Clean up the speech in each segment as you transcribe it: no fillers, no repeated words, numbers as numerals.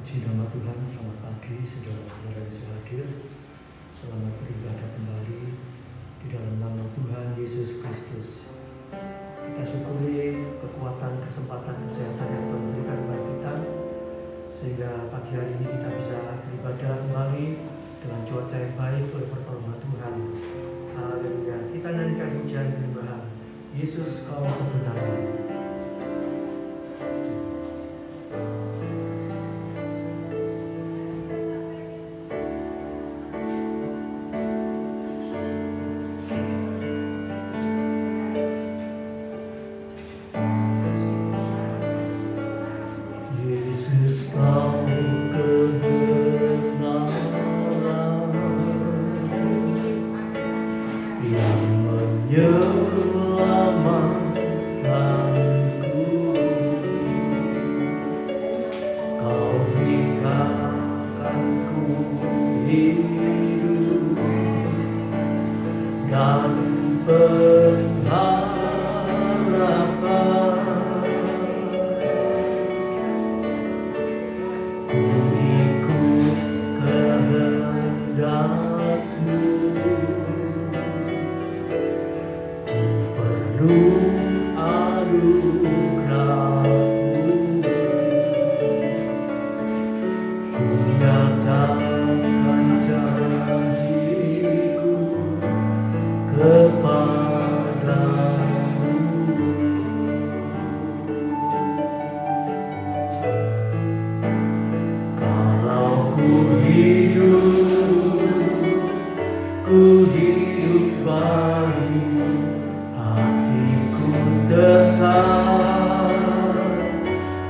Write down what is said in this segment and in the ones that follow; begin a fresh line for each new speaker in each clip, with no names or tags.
Puji nama Tuhan, selamat pagi saudara-saudara yang sudah hadir. Selamat beribadah kembali di dalam nama Tuhan Yesus Kristus. Kita syukuri kekuatan, kesempatan, kesehatan yang Tuhan berikan kepada kita, sehingga pagi hari ini kita bisa beribadah kembali dengan cuaca yang baik oleh pertolongan Tuhan. Haleluya. Kita nyanyikan pujian penyembahan. Yesus, Kau kebenaran.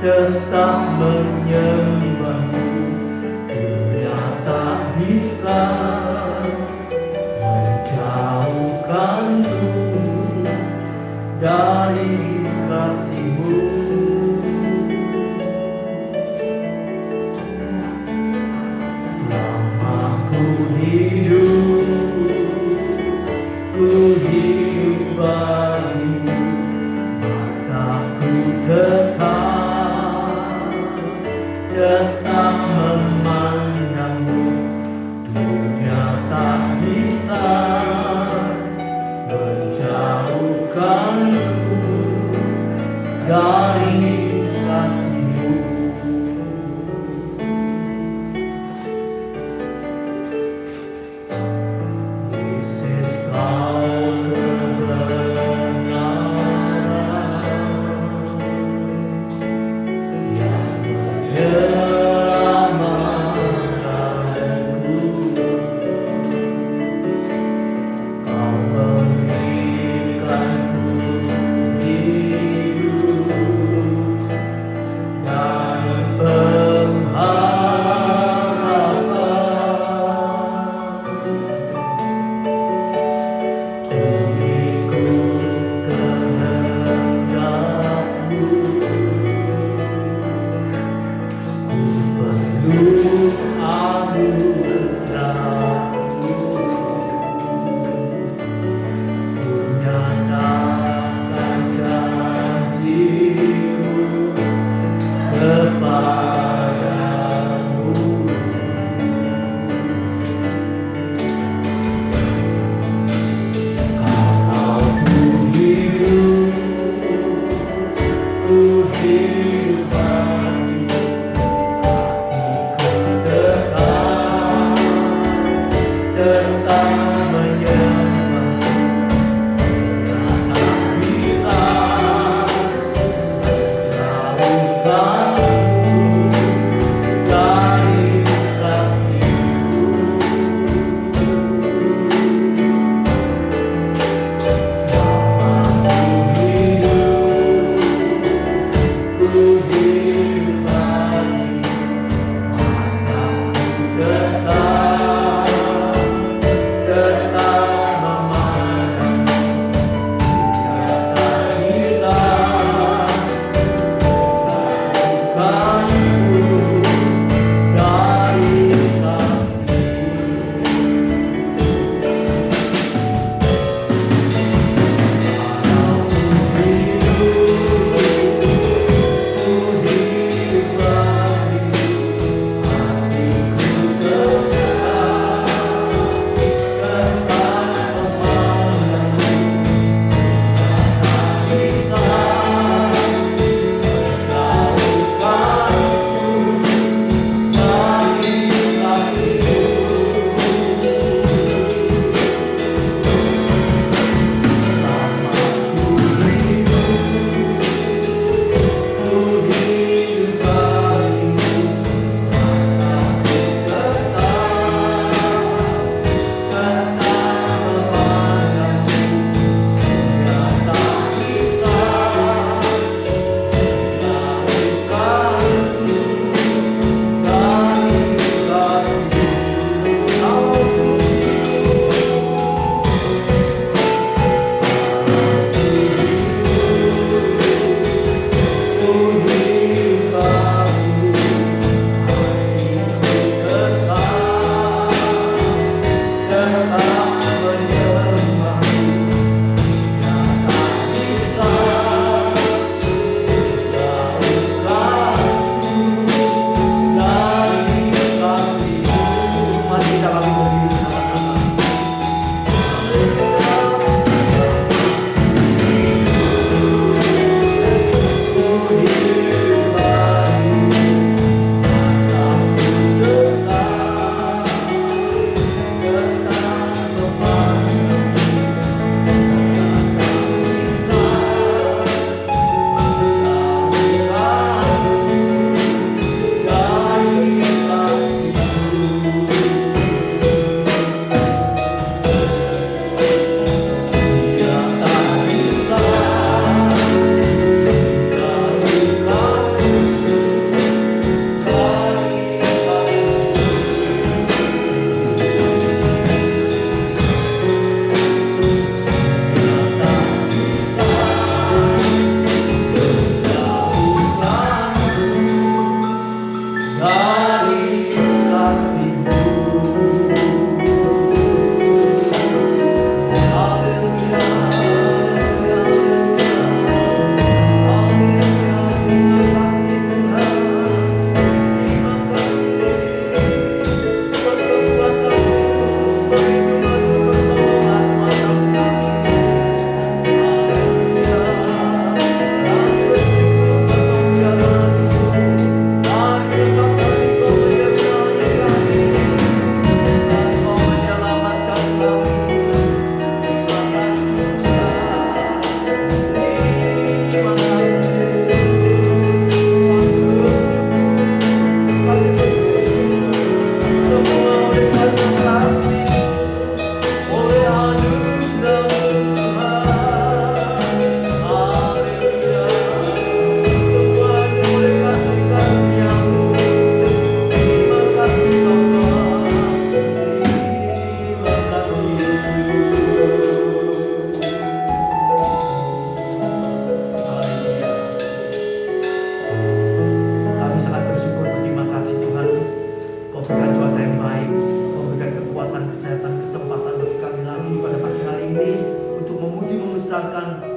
Tetap menyembahmu, Dia tak bisa menjauhkanku dari kasih-Mu. Selama ku hidup bagimu, maka ku tetap memandangmu. Dunia tak bisa menjauhkanku dari kasih-Mu. Yesus, Kau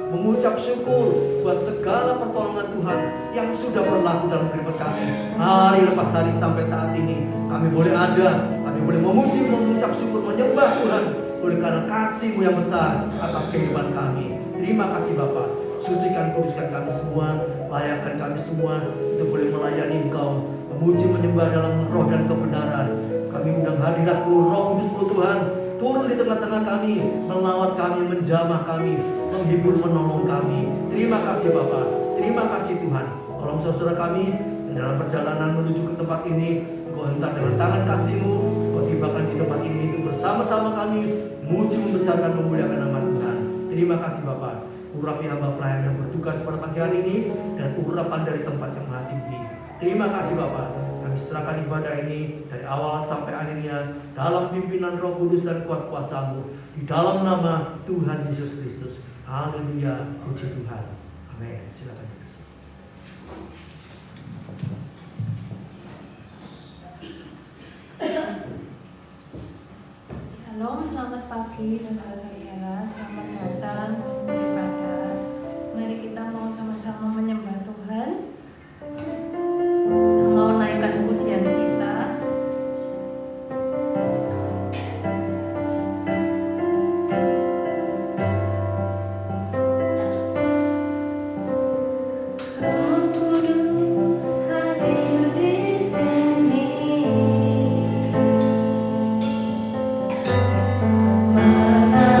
mengucap syukur buat segala pertolongan Tuhan yang sudah berlaku dalam kehidupan kami. Hari lepas hari sampai saat ini kami boleh ada, kami boleh memuji, mengucap syukur, menyembah Tuhan oleh karena kasih-Mu yang besar atas kehidupan kami. Terima kasih Bapa. Sucikan, kuduskan kami semua, layakkan kami semua untuk boleh melayani Engkau, memuji, menyembah dalam roh dan kebenaran. Kami undang hadirat-Mu, Roh Kudus Tuhan, turun di tengah-tengah kami, melawat kami, menjamah kami, menghibur, menolong kami. Terima kasih Bapa, terima kasih Tuhan. Tolong saudara kami dalam perjalanan menuju ke tempat ini, Engkau hentak dengan tangan kasih-Mu, Engkau tibakan di tempat ini untuk bersama-sama kami memuji, membesarkan, memuliakan nama Tuhan. Terima kasih Bapa. Urapi hamba pelayan yang bertugas pada pagi hari ini dan urapan dari tempat yang maha tinggi. Terima kasih Bapa. Kami serahkan ibadah ini dari awal sampai akhirnya dalam pimpinan Roh Kudus dan kuat kuasa-Mu, di dalam nama Tuhan Yesus Kristus. Haleluya, puji Tuhan. Amin. Silakan.
Shalom, selamat pagi saudara-saudara. Selamat datang beribadah. Mari kita mau sama-sama menyembah Tuhan. Mau naikkan pujian kita. Roh Kudus hadir di sini. Mana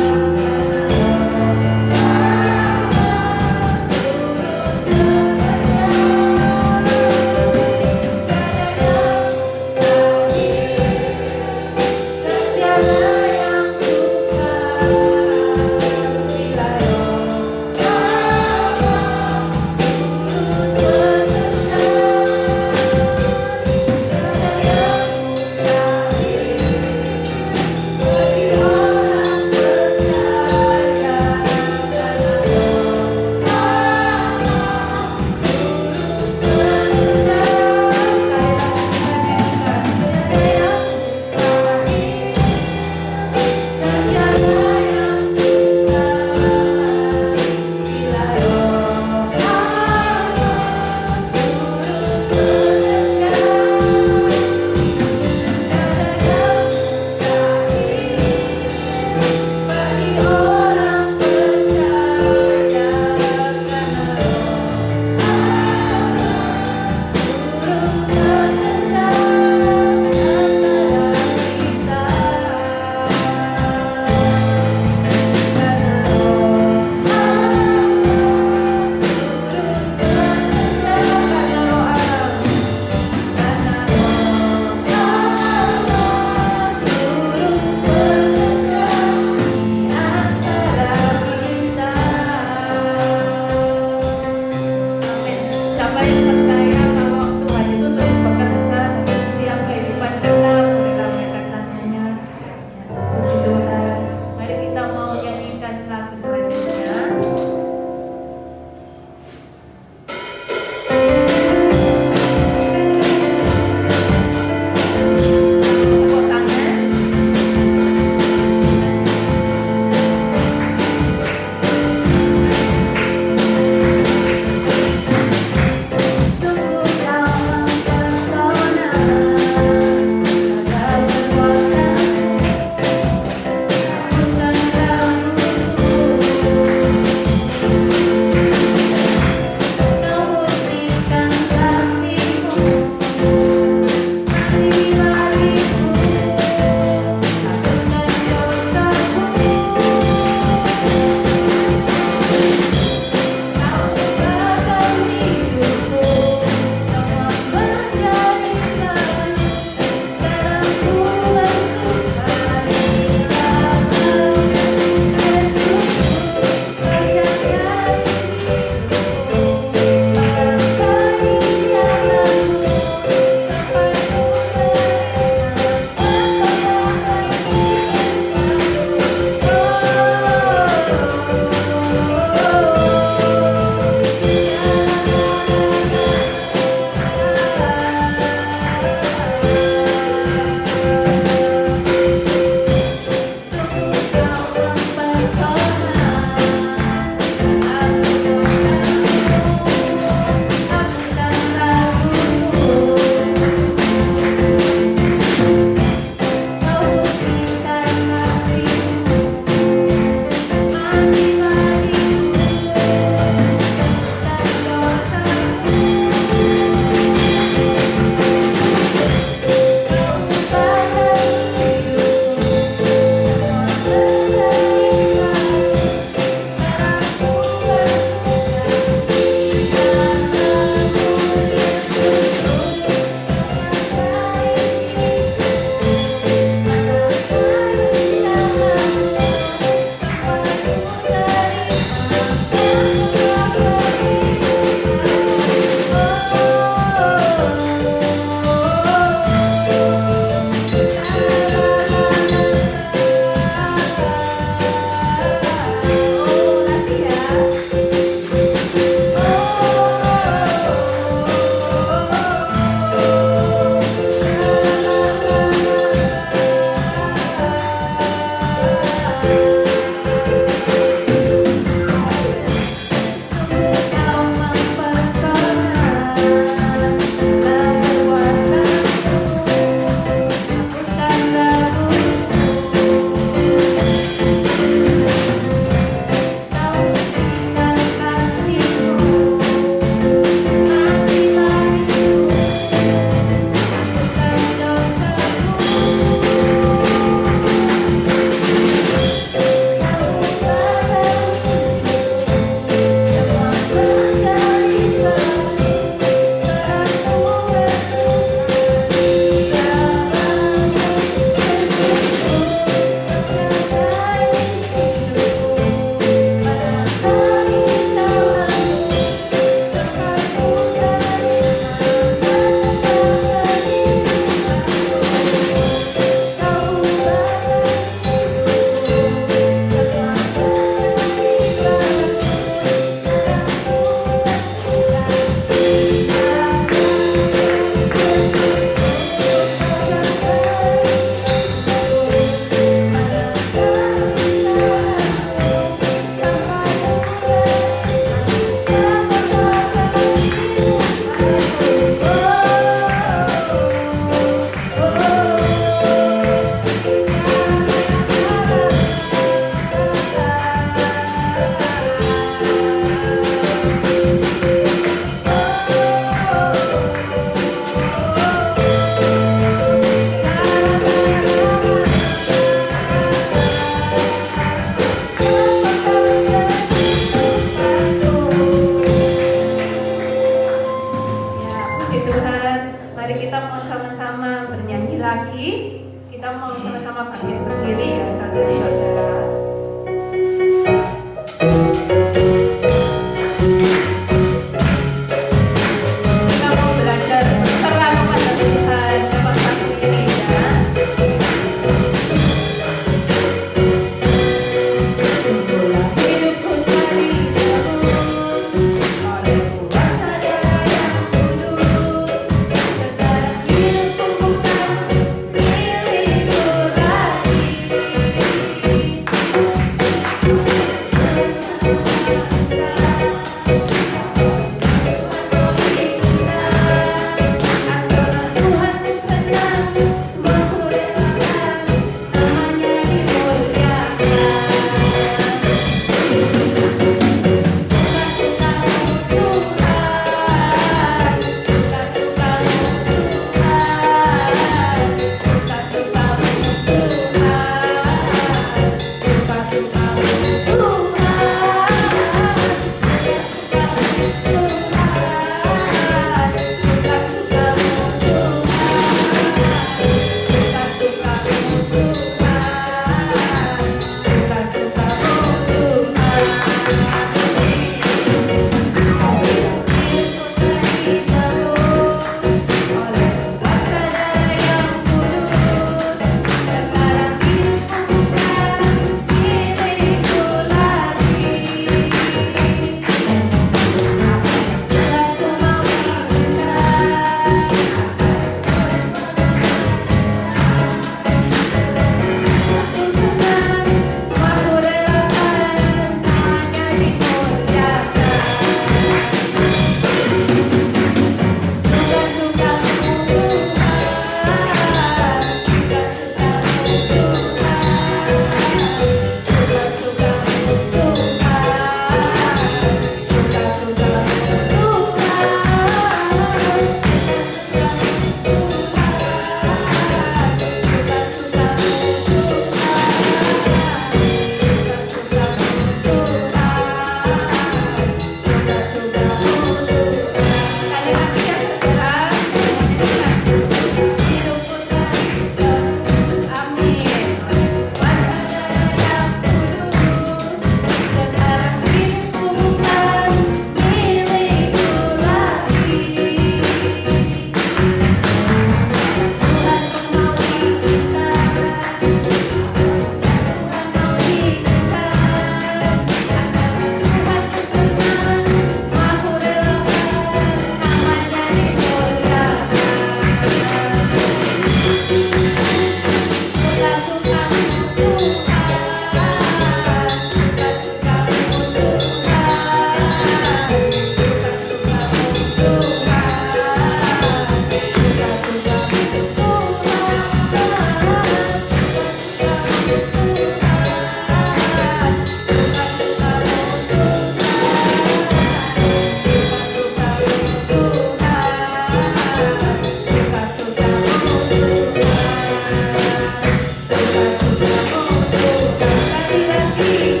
Tuhan,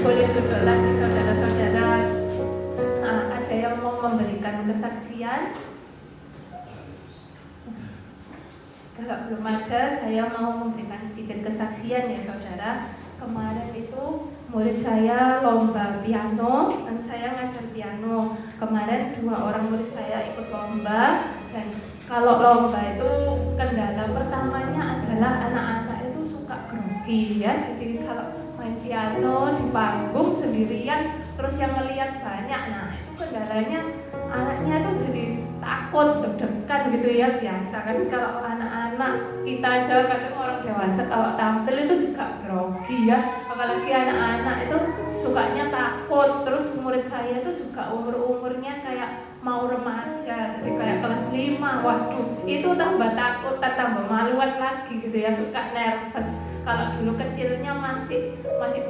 boleh duduk lagi saudara-saudara. Ada yang mau memberikan kesaksian? Kalau belum ada, saya mau memberikan sedikit kesaksian ya saudara. Kemarin itu murid saya lomba piano dan saya ngajar piano. Kemarin 2 orang murid saya ikut lomba, dan kalau lomba itu kendala pertamanya adalah anak-anak itu suka grogi ya. Jadi kalau main piano di panggung sendirian terus yang ngelihat banyak, nah itu kendalanya anaknya itu jadi takut, deg-degan gitu ya. Biasa kan kalau anak-anak kita aja, kadang orang dewasa kalau tampil itu juga grogi ya, apalagi anak-anak itu sukanya takut. Terus murid saya itu juga umurnya kayak mau remaja, jadi kayak kelas 5. Waduh, itu tambah takut, tambah maluan lagi gitu ya, suka nervous. Kalau dulu kecilnya masih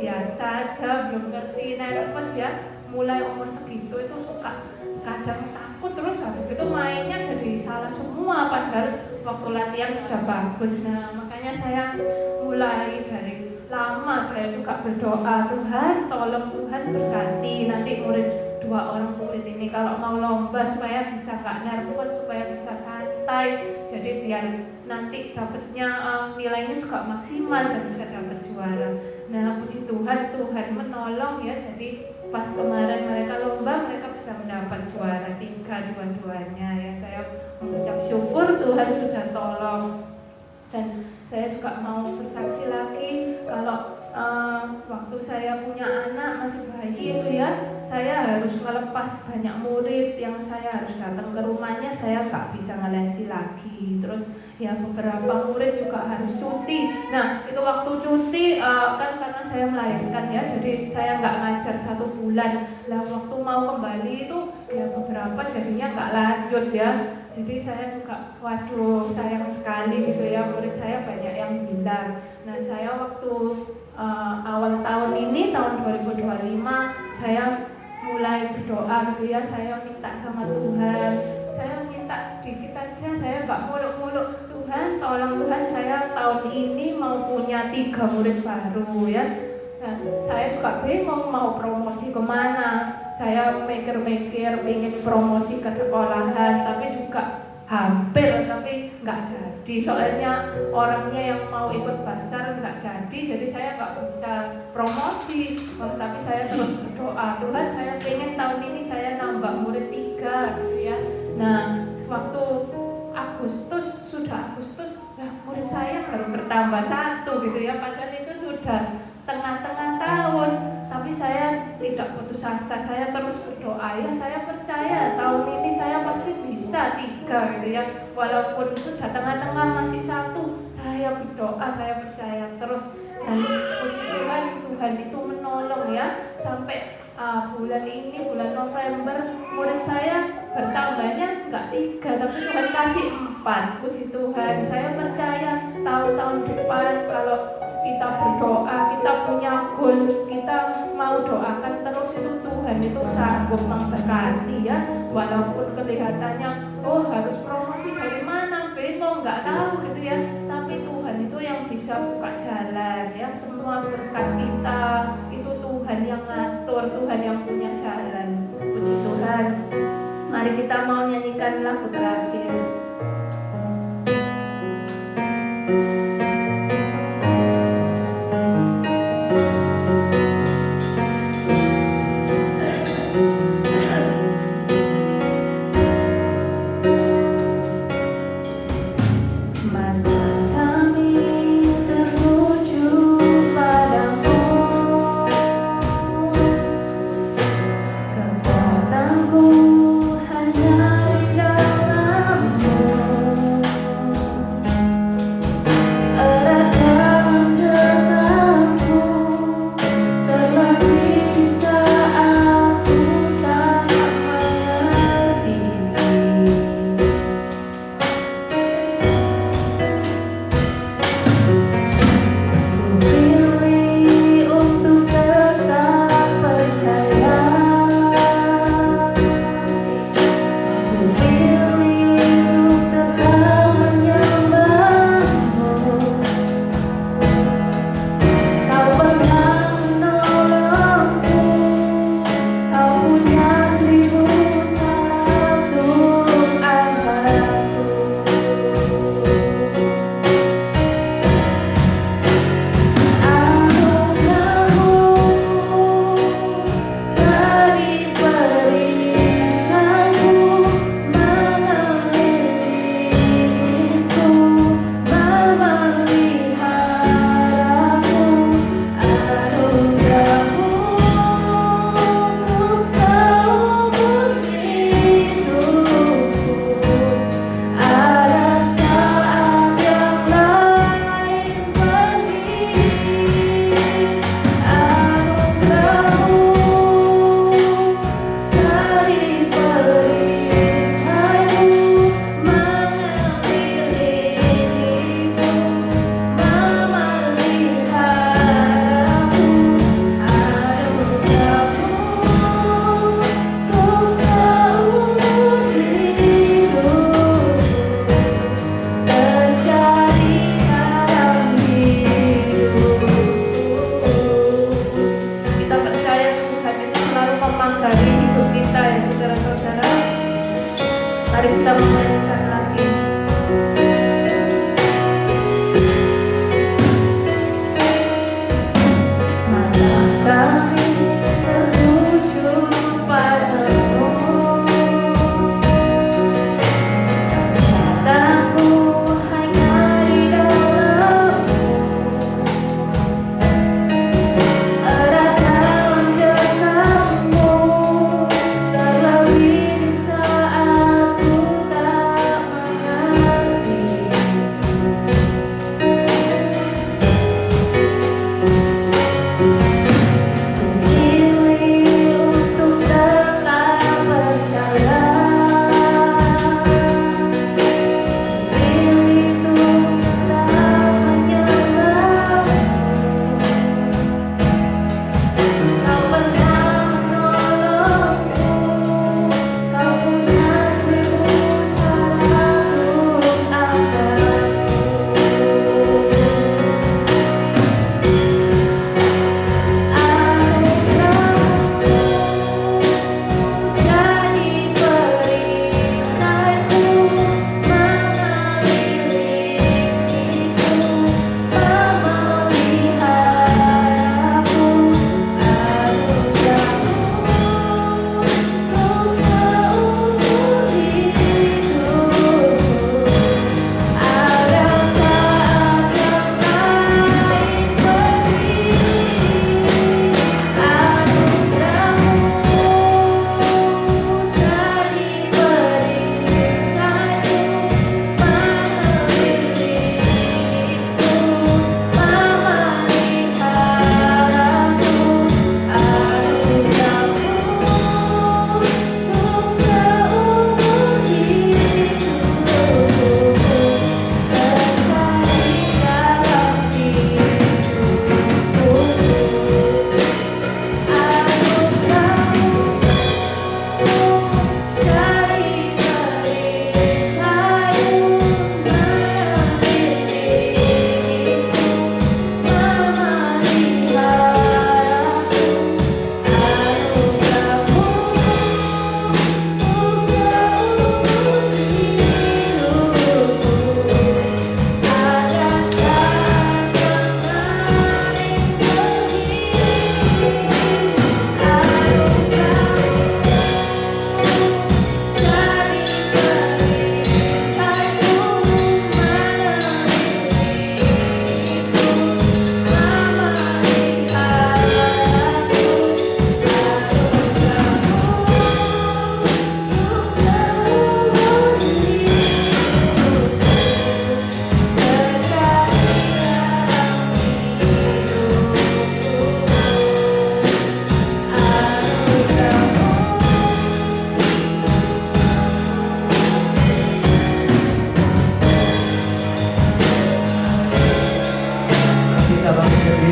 biasa aja, belum ngerti nervous ya. Mulai umur segitu itu suka kadang takut, terus habis itu mainnya jadi salah semua padahal waktu latihan sudah bagus. Nah, makanya saya mulai dari lama saya juga berdoa, Tuhan tolong Tuhan berkati nanti 2 orang murid ini kalau mau lomba supaya bisa gak nervous, supaya bisa santai, jadi biar nanti dapatnya nilainya juga maksimal dan bisa dapat juara. Nah, puji Tuhan, Tuhan menolong ya. Jadi pas kemarin mereka lomba, mereka bisa mendapat juara 3 dua-duanya ya. Saya mengucap syukur Tuhan sudah tolong. Dan saya juga mau bersaksi lagi kalau waktu saya punya anak masih bayi itu ya, saya harus ngelepas banyak murid yang saya harus datang ke rumahnya, saya gak bisa ngelesi lagi. Terus ya beberapa murid juga harus cuti. Nah itu waktu cuti kan karena saya melahirkan ya, jadi saya nggak ngajar 1 bulan. Lah waktu mau kembali itu ya beberapa jadinya nggak lanjut ya. Jadi saya juga waduh sayang sekali gitu ya, murid saya banyak yang bilang. Nah saya waktu awal tahun ini, tahun 2025, saya mulai berdoa gitu ya, saya minta sama Tuhan, saya minta dikit aja, saya nggak muluk-muluk, Tuhan tolong Tuhan, saya tahun ini mau punya 3 murid baru ya. Nah, saya suka bingung mau promosi kemana. Saya mikir-mikir ingin promosi ke sekolahan, tapi juga hampir tapi nggak jadi. Soalnya orangnya yang mau ikut basar nggak jadi saya nggak bisa promosi. Tapi saya terus berdoa, Tuhan saya pengen tahun ini saya nambah murid 3 gitu ya. Nah, waktu Agustus, nah murid saya baru bertambah 1 gitu ya, padahal itu sudah tengah-tengah tahun. Tapi saya tidak putus asa, saya terus berdoa ya, saya percaya tahun ini saya pasti bisa 3 gitu ya. Walaupun sudah tengah-tengah masih 1, saya berdoa, saya percaya terus. Dan puji Tuhan, Tuhan itu menolong ya. Sampai bulan ini, bulan November, murid saya bertambahnya nggak 3, tapi Tuhan kasih 4. Puji Tuhan, saya percaya tahun-tahun depan kalau kita berdoa, kita punya goal, kita mau doakan terus, itu Tuhan itu sanggup memberkati ya. Walaupun kelihatannya harus promosi dari mana, bingung, nggak tahu gitu ya, tapi Tuhan itu yang bisa buka jalan ya. Semua berkat kita itu Tuhan yang ngatur, Tuhan yang punya jalan. Puji Tuhan. Mari kita mau nyanyikan lagu terakhir.
Hanya di dalam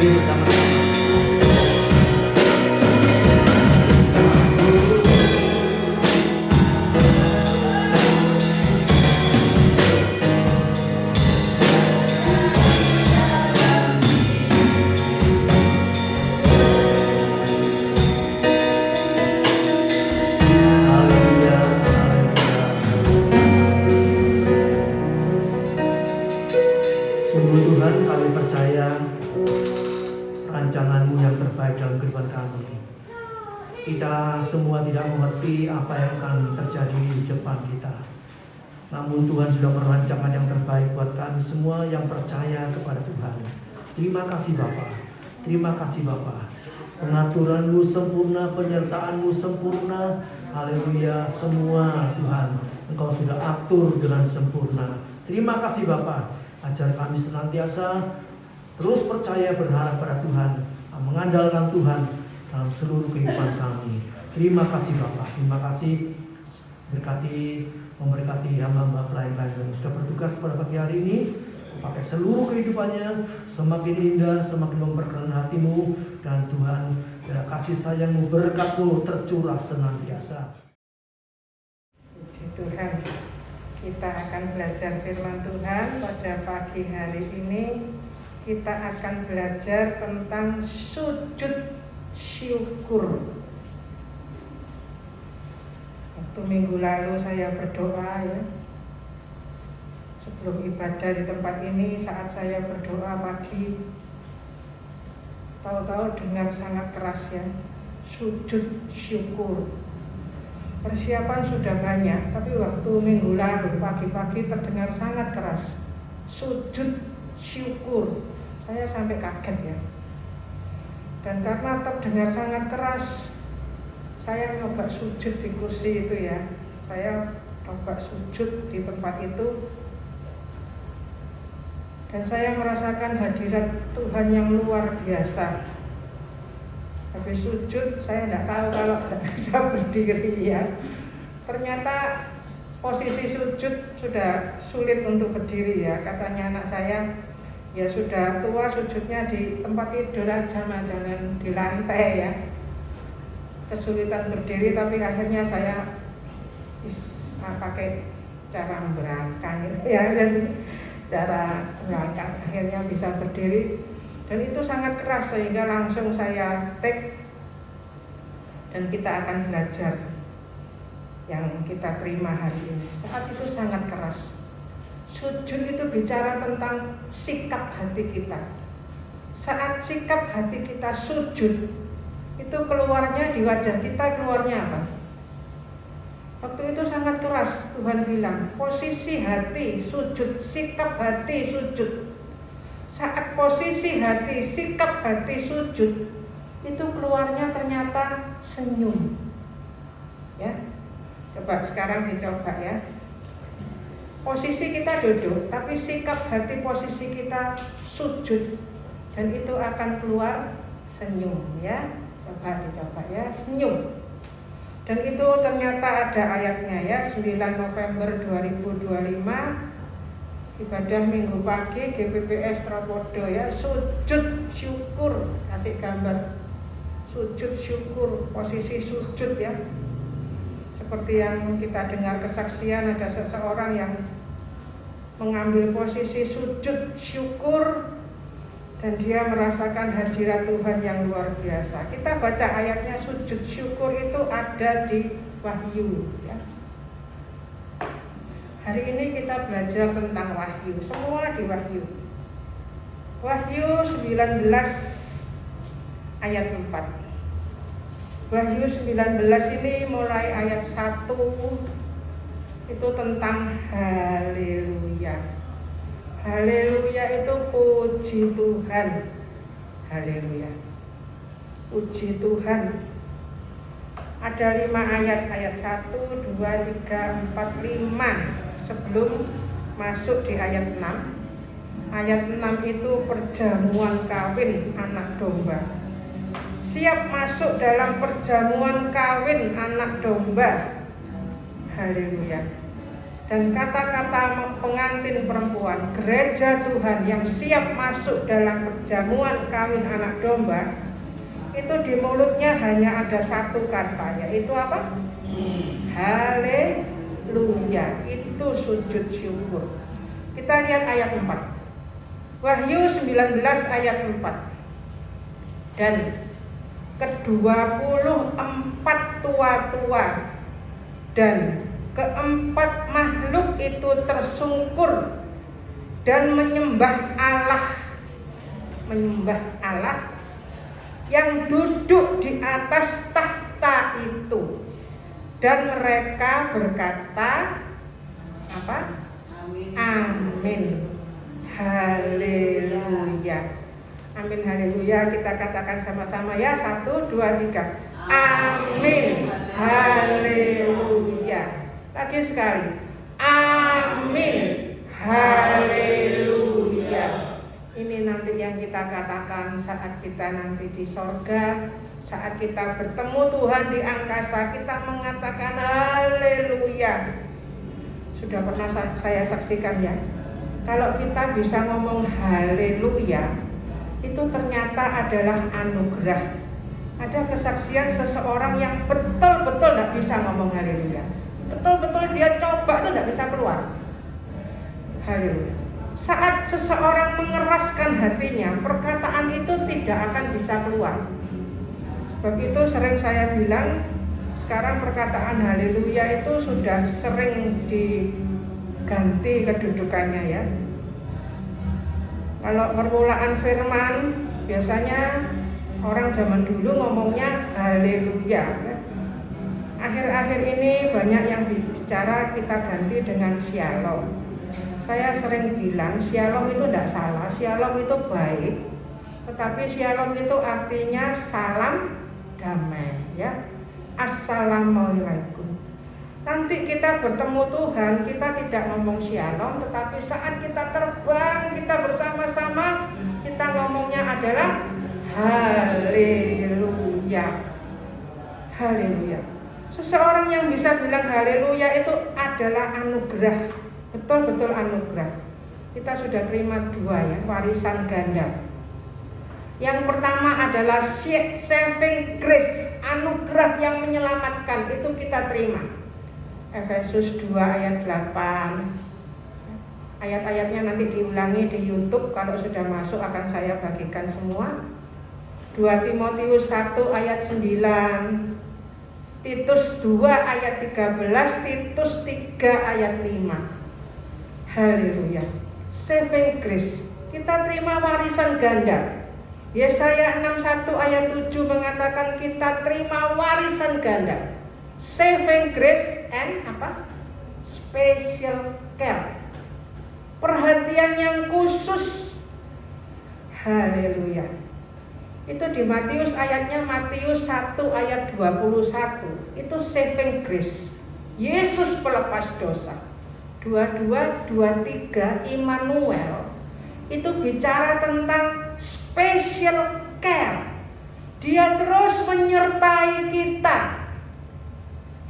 bersama-sama. Haleluya, haleluya. Sungguh Tuhan, kami percaya rancangan-Mu yang terbaik dalam kehidupan kami. Kita semua tidak mengerti apa yang akan terjadi di depan kita. Namun Tuhan sudah merancangkan yang terbaik buat kami semua yang percaya kepada Tuhan. Terima kasih Bapa. Terima kasih Bapa. Pengaturan-Mu sempurna, penyertaan-Mu sempurna. Haleluya, semua Tuhan Engkau sudah atur dengan sempurna. Terima kasih Bapa. Ajar kami senantiasa terus percaya, berharap pada Tuhan, mengandalkan Tuhan dalam seluruh kehidupan kami. Terima kasih Bapa. Terima kasih. Memberkati hamba-hamba pelayan-pelayan yang sudah bertugas pada pagi hari ini. Pakai seluruh kehidupannya semakin indah, semakin memperkenan hati-Mu, dan Tuhan, kasih sayang-Mu, berkat-Mu tercurah senantiasa.
Puji Tuhan, kita akan belajar firman Tuhan pada pagi hari ini. Kita akan belajar tentang sujud syukur. Waktu minggu lalu saya berdoa ya, sebelum ibadah di tempat ini, saat saya berdoa pagi, tahu-tahu dengar sangat keras ya, sujud syukur. Persiapan sudah banyak, tapi waktu minggu lalu pagi-pagi terdengar sangat keras, sujud syukur. Saya sampai kaget ya. Dan karena terdengar sangat keras, saya coba sujud di kursi itu ya. Saya coba sujud di tempat itu. Dan saya merasakan hadirat Tuhan yang luar biasa. Habis sujud, saya tidak tahu kalau tidak bisa berdiri ya. Ternyata posisi sujud sudah sulit untuk berdiri ya. Katanya anak saya, ya sudah tua, sujudnya di tempat tidur aja, jangan di lantai ya. Kesulitan berdiri, tapi akhirnya saya pakai cara memberangkat ya, dan cara mengangkat akhirnya bisa berdiri. Dan itu sangat keras sehingga langsung saya take, dan kita akan belajar yang kita terima hari ini. Saat itu sangat keras. Sujud itu bicara tentang sikap hati kita. Saat sikap hati kita sujud, itu keluarnya di wajah kita, keluarnya apa? Waktu itu sangat keras. Tuhan bilang posisi hati sujud, sikap hati sujud. Saat posisi hati, sikap hati sujud, itu keluarnya ternyata senyum. Ya, coba sekarang dicoba ya. Posisi kita duduk, tapi sikap hati posisi kita sujud, dan itu akan keluar senyum ya. Coba dicoba ya, senyum. Dan itu ternyata ada ayatnya ya, 9 November 2025, ibadah minggu pagi GPPS Trapodo ya, sujud syukur, kasih gambar sujud syukur, posisi sujud ya. Seperti yang kita dengar kesaksian, ada seseorang yang mengambil posisi sujud syukur dan dia merasakan hadirat Tuhan yang luar biasa. Kita baca ayatnya, sujud syukur itu ada di Wahyu ya. Hari ini kita belajar tentang Wahyu, semua di Wahyu. Wahyu 19 ayat 4. Wahyu 19 ini mulai ayat 1 itu tentang haleluya. Haleluya itu puji Tuhan. Haleluya, puji Tuhan. Ada 5 ayat, ayat 1, 2, 3, 4, 5 sebelum masuk di ayat 6. Ayat 6 itu perjamuan kawin anak domba. Siap masuk dalam perjamuan kawin anak domba. Haleluya. Dan kata-kata pengantin perempuan gereja Tuhan yang siap masuk dalam perjamuan kawin anak domba, itu di mulutnya hanya ada satu kata, yaitu apa? Haleluya. Itu sujud syukur. Kita lihat ayat 4. Wahyu 19 ayat 4. Dan ke-24 tua-tua dan keempat makhluk itu tersungkur dan menyembah Allah yang duduk di atas tahta itu, dan mereka berkata apa? Amin. Haleluya. Amin, haleluya. Kita katakan sama-sama ya. 1, 2, 3. Amin. Haleluya. Lagi sekali. Amin. Haleluya. Ini nanti yang kita katakan saat kita nanti di sorga, saat kita bertemu Tuhan di angkasa, kita mengatakan haleluya. Sudah pernah saya saksikan ya. Kalau kita bisa ngomong haleluya, itu ternyata adalah anugerah. Ada kesaksian seseorang yang betul-betul tidak bisa ngomong haleluya. Betul-betul dia coba itu tidak bisa keluar. Haleluya. Saat seseorang mengeraskan hatinya, perkataan itu tidak akan bisa keluar. Sebab itu sering saya bilang, sekarang perkataan haleluya itu sudah sering diganti kedudukannya ya. Kalau permulaan firman, biasanya orang zaman dulu ngomongnya haleluya ya. Akhir-akhir ini banyak yang bicara kita ganti dengan shalom. Saya sering bilang shalom itu tidak salah, shalom itu baik. Tetapi shalom itu artinya salam damai ya. Assalamualaikum. Nanti kita bertemu Tuhan, kita tidak ngomong shalom, tetapi saat kita terbang, kita bersama-sama, kita ngomongnya adalah haleluya. Haleluya. Seseorang yang bisa bilang haleluya itu adalah anugerah, betul-betul anugerah. Kita sudah terima 2 ya, warisan ganda. Yang pertama adalah saving grace, anugerah yang menyelamatkan, itu kita terima. Efesus 2 ayat 8. Ayat-ayatnya nanti diulangi di YouTube, kalau sudah masuk akan saya bagikan semua. 2 Timotius 1 ayat 9, Titus 2 ayat 13, Titus 3 ayat 5. Haleluya. Saving grace, kita terima warisan ganda. Yesaya 61 ayat 7 mengatakan kita terima warisan ganda. Saving grace and apa? Special care. Perhatian yang khusus. Haleluya. Itu di Matius ayatnya, Matius 1 ayat 21. Itu saving grace. Yesus pelepas dosa. 22, 23 Immanuel itu bicara tentang special care. Dia terus menyertai kita.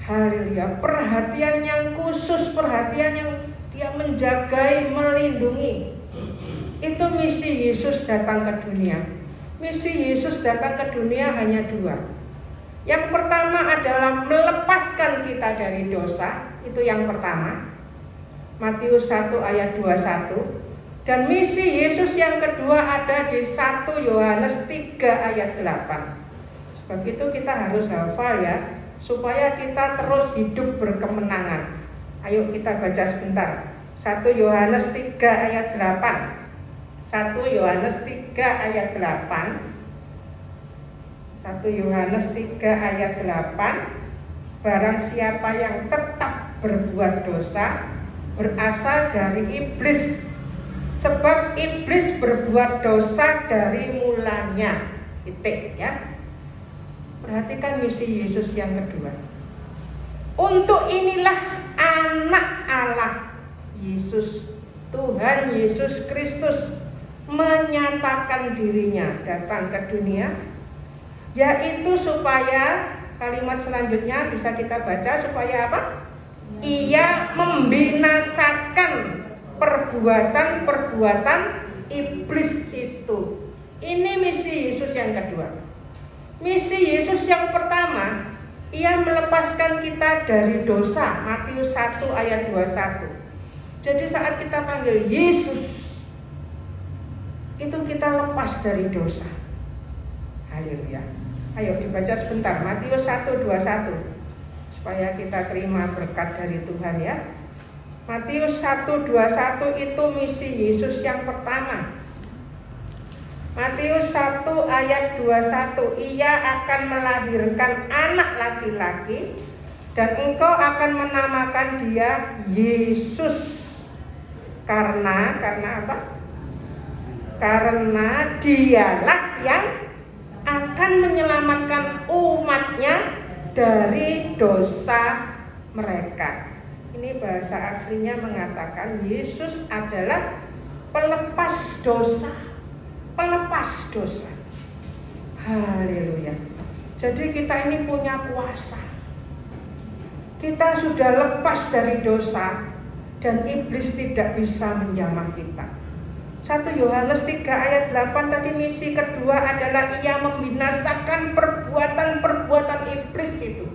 Haleluya. Perhatian yang khusus, perhatian yang dia menjagai, melindungi. Itu misi Yesus datang ke dunia. Misi Yesus datang ke dunia hanya 2. Yang pertama adalah melepaskan kita dari dosa. Itu yang pertama, Matius 1 ayat 21. Dan misi Yesus yang kedua ada di 1 Yohanes 3 ayat 8. Sebab itu kita harus hafal ya, supaya kita terus hidup berkemenangan. Ayo kita baca sebentar. 1 Yohanes 3 ayat 8. 1 Yohanes 3 ayat 8. 1 Yohanes 3 ayat 8. Barang siapa yang tetap berbuat dosa berasal dari iblis, sebab iblis berbuat dosa dari mulanya. Titik ya. Perhatikan misi Yesus yang kedua. Untuk inilah anak Allah, Yesus, Tuhan Yesus Kristus menyatakan dirinya datang ke dunia, yaitu supaya, kalimat selanjutnya bisa kita baca, supaya apa? Ia membinasakan perbuatan-perbuatan iblis itu. Ini misi Yesus yang kedua. Misi Yesus yang pertama, ia melepaskan kita dari dosa. Matius 1 ayat 21. Jadi saat kita panggil Yesus, itu kita lepas dari dosa. Haleluya. Ayo dibaca sebentar Matius 1:21 supaya kita terima berkat dari Tuhan ya. Matius 1:21 itu misi Yesus yang pertama. Matius 1 ayat 21, ia akan melahirkan anak laki-laki dan engkau akan menamakan dia Yesus. Karena apa? Karena dialah yang akan menyelamatkan umatnya dari dosa mereka. Ini bahasa aslinya mengatakan Yesus adalah pelepas dosa. Pelepas dosa. Haleluya. Jadi kita ini punya kuasa. Kita sudah lepas dari dosa dan iblis tidak bisa menjamah kita. 1 Yohanes 3 ayat 8 tadi misi kedua adalah ia membinasakan perbuatan-perbuatan iblis itu.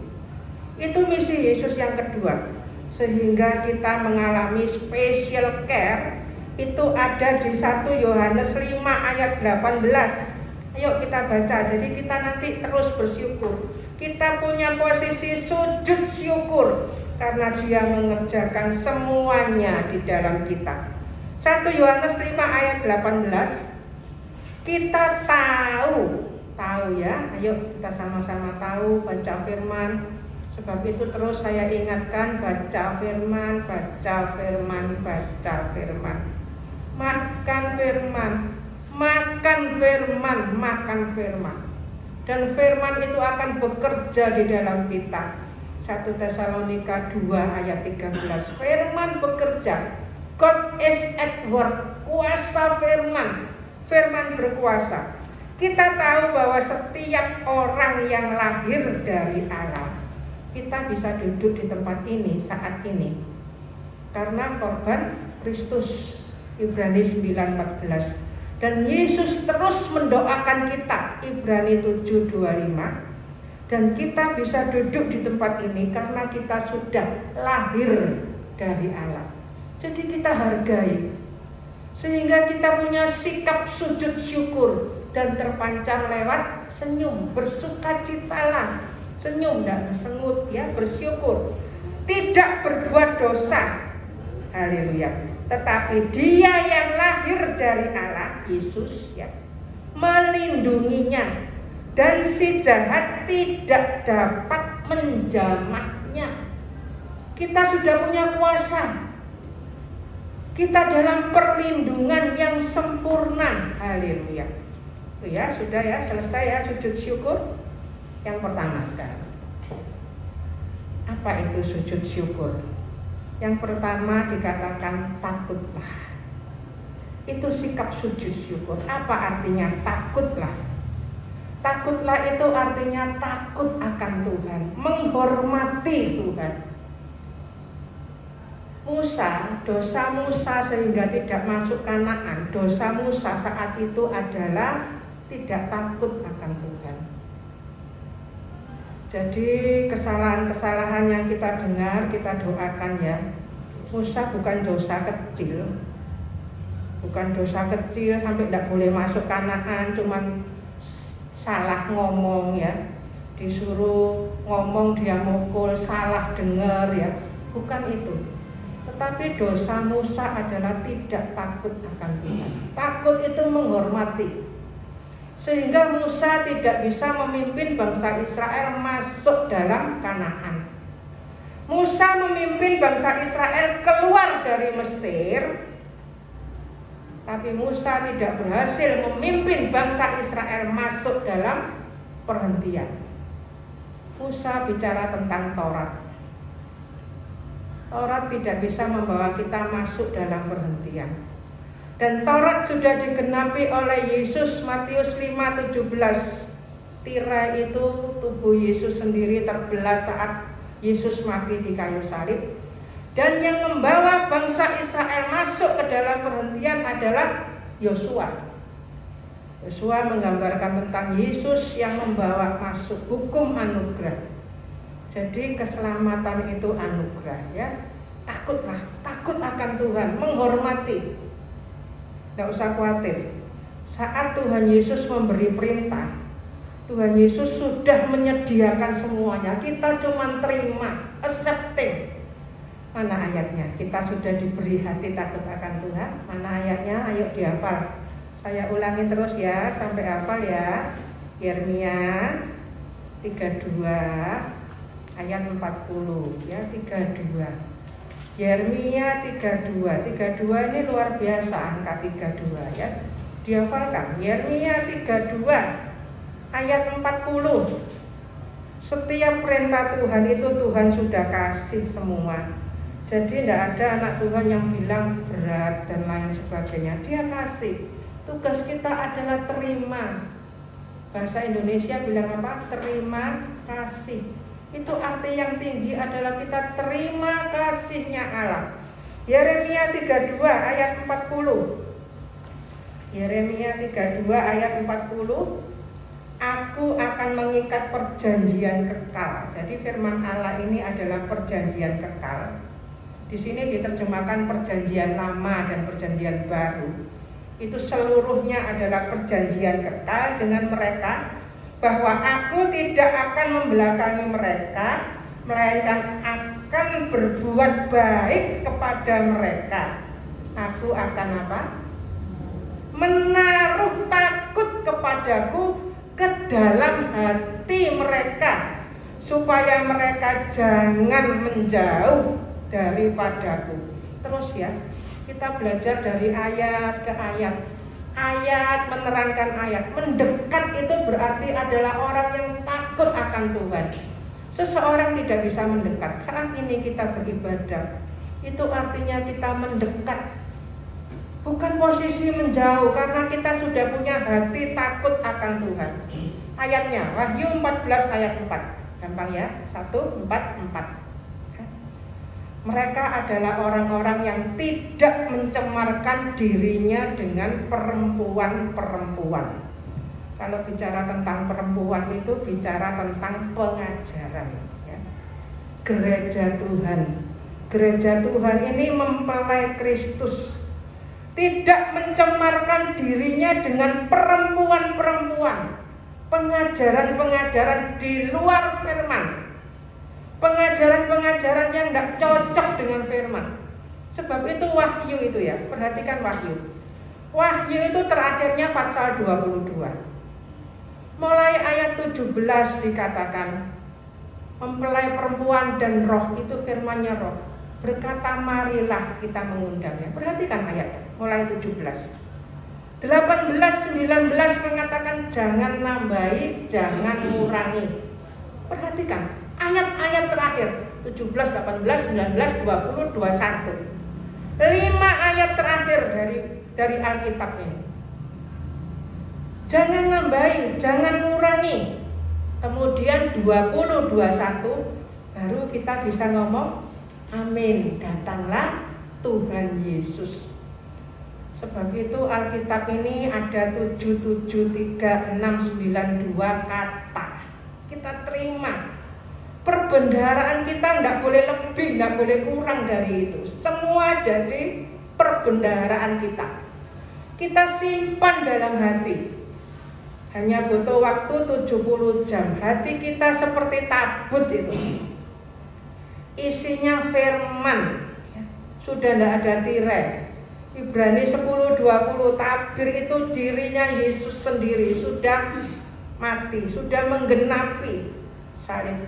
Itu misi Yesus yang kedua. Sehingga kita mengalami special care itu ada di 1 Yohanes 5 ayat 18. Ayo kita baca. Jadi kita nanti terus bersyukur. Kita punya posisi sujud syukur karena dia mengerjakan semuanya di dalam kita. 1 Yohanes 5 ayat 18. Kita tahu ya. Ayo kita sama-sama tahu, baca firman. Sebab itu terus saya ingatkan, baca firman, baca firman, baca firman. Makan firman, makan firman, makan firman. Dan firman itu akan bekerja di dalam kita. 1 Tesalonika 2 ayat 13. Firman bekerja. God is at work. Kuasa firman. Firman berkuasa. Kita tahu bahwa setiap orang yang lahir dari Allah, kita bisa duduk di tempat ini saat ini karena korban Kristus. Ibrani 9:14. Dan Yesus terus mendoakan kita. Ibrani 7:25. Dan kita bisa duduk di tempat ini karena kita sudah lahir dari Allah. Jadi kita hargai, sehingga kita punya sikap sujud syukur dan terpancar lewat senyum, bersukacitalah, senyum dan sengut ya, bersyukur, tidak berbuat dosa. Haleluya. Tetapi dia yang lahir dari Allah, Yesus ya, melindunginya dan si jahat tidak dapat menjamahnya. Kita sudah punya kuasa. Kita dalam perlindungan yang sempurna. Haleluya. Itu ya, sudah ya, selesai ya sujud syukur. Yang pertama sekarang. Apa itu sujud syukur? Yang pertama dikatakan takutlah. Itu sikap sujud syukur. Apa artinya takutlah? Takutlah itu artinya takut akan Tuhan, menghormati Tuhan. Musa, dosa Musa sehingga tidak masuk Kanaan. Dosa Musa saat itu adalah tidak takut akan Tuhan. Jadi kesalahan-kesalahan yang kita dengar, kita doakan ya. Musa bukan dosa kecil. Bukan dosa kecil sampai tidak boleh masuk Kanaan, cuman salah ngomong ya. Disuruh ngomong dia mukul, salah dengar ya. Bukan itu. Tetapi dosa Musa adalah tidak takut akan Tuhan. Takut itu menghormati. Sehingga Musa tidak bisa memimpin bangsa Israel masuk dalam Kanaan. Musa memimpin bangsa Israel keluar dari Mesir, tapi Musa tidak berhasil memimpin bangsa Israel masuk dalam perhentian. Musa bicara tentang Taurat. Taurat tidak bisa membawa kita masuk dalam perhentian. Dan Taurat sudah digenapi oleh Yesus. Matius 5:17. Tirai itu tubuh Yesus sendiri terbelah saat Yesus mati di kayu salib. Dan yang membawa bangsa Israel masuk ke dalam perhentian adalah Yosua. Yosua menggambarkan tentang Yesus yang membawa masuk hukum anugerah. Jadi keselamatan itu anugerah, ya. Takutlah, takut akan Tuhan, menghormati. Tidak usah khawatir. Saat Tuhan Yesus memberi perintah, Tuhan Yesus sudah menyediakan semuanya. Kita cuma terima, accepting. Mana ayatnya? Kita sudah diberi hati takut akan Tuhan. Mana ayatnya? Ayo dihafal. Saya ulangi terus ya, sampai hafal ya. Yeremia 32 ayat 40 ya, 32. Yeremia 32 ini luar biasa angka 32 ya. Dihafalkan. Yeremia 32 ayat 40. Setiap perintah Tuhan itu Tuhan sudah kasih semua. Jadi tidak ada anak Tuhan yang bilang berat dan lain sebagainya. Dia kasih. Tugas kita adalah terima. Bahasa Indonesia bilang apa? Terima kasih. Itu arti yang tinggi adalah kita terima kasihnya Allah. Yeremia 32 ayat 40. Yeremia 32 ayat 40. Aku akan mengikat perjanjian kekal. Jadi firman Allah ini adalah perjanjian kekal. Di sini diterjemahkan perjanjian lama dan perjanjian baru. Itu seluruhnya adalah perjanjian kekal dengan mereka, bahwa aku tidak akan membelakangi mereka, melainkan akan berbuat baik kepada mereka. Aku akan apa? Menaruh takut kepadaku ke dalam hati mereka, supaya mereka jangan menjauh daripadaku. Terus ya, kita belajar dari ayat ke ayat. Ayat menerangkan ayat. Mendekat itu berarti adalah orang yang takut akan Tuhan. Seseorang tidak bisa mendekat. Saat ini kita beribadah, itu artinya kita mendekat, bukan posisi menjauh, karena kita sudah punya hati takut akan Tuhan. Ayatnya Wahyu 14 ayat 4. Gampang ya, 1:4. Mereka adalah orang-orang yang tidak mencemarkan dirinya dengan perempuan-perempuan. Kalau bicara tentang perempuan itu bicara tentang pengajaran ya. Gereja Tuhan ini mempelai Kristus, tidak mencemarkan dirinya dengan perempuan-perempuan, pengajaran-pengajaran di luar firman, pengajaran-pengajaran yang tidak cocok dengan firman. Sebab itu Wahyu itu ya, perhatikan Wahyu. Wahyu itu terakhirnya pasal 22. Mulai ayat 17 dikatakan, mempelai perempuan dan roh, itu firmannya roh, berkata marilah kita mengundangnya. Perhatikan ayat mulai 17. 18, 19 mengatakan jangan nambahi, jangan kurangi. Perhatikan ayat-ayat terakhir 17, 18, 19, 20, 21. 5 ayat terakhir dari Alkitab ini. Jangan nambahi, jangan kurangi. Kemudian 20, 21 baru kita bisa ngomong amin, datanglah Tuhan Yesus. Sebab itu Alkitab ini ada 7, 7, 3, 6, 9, 2 kata. Kita terima. Perbendaharaan kita tidak boleh lebih, tidak boleh kurang dari itu. Semua jadi perbendaharaan kita. Kita simpan dalam hati. Hanya butuh waktu 70 jam. Hati kita seperti tabut itu. Isinya firman. Sudah tidak ada tirai. Ibrani 10:20 tabir itu dirinya Yesus sendiri sudah mati, sudah menggenapi salib.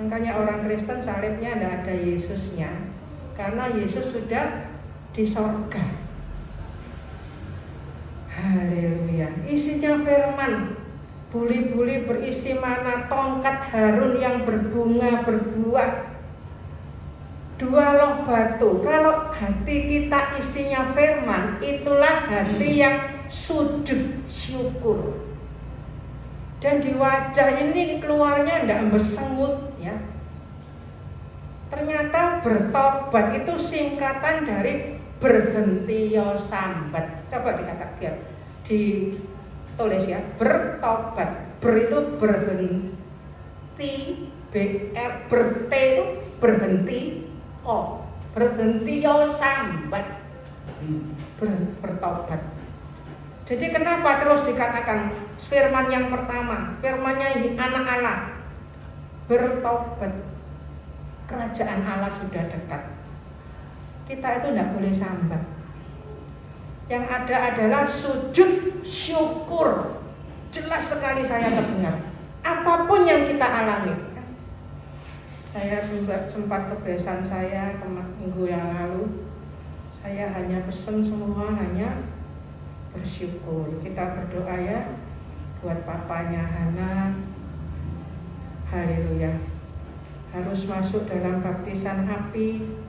Makanya orang Kristen salibnya tidak ada Yesusnya, karena Yesus sudah di sorga. Haleluya. Isinya firman. Buli-buli berisi mana, tongkat Harun yang berbunga berbuah, 2 loh batu. Kalau hati kita isinya firman, itulah hati yang sujud syukur. Dan di wajah ini keluarnya tidak bersengut ya. Ternyata bertobat itu singkatan dari berhenti yo sambat. Coba dikatakan ditulis ya, bertobat. Ber itu berhenti, ber-t itu berhenti, berhenti yo sambat. Bertobat. Jadi kenapa terus dikatakan firman yang pertama, firmannya anak Allah, bertobat. Kerajaan Allah sudah dekat. Kita itu tidak boleh sambat. Yang ada adalah sujud syukur. Jelas sekali saya terdengar. Apapun yang kita alami. Saya sempat kebiasaan saya minggu yang lalu. Saya hanya pesan semua hanya bersyukur. Kita berdoa ya buat papanya Hana. Haleluya. Harus masuk dalam baptisan api.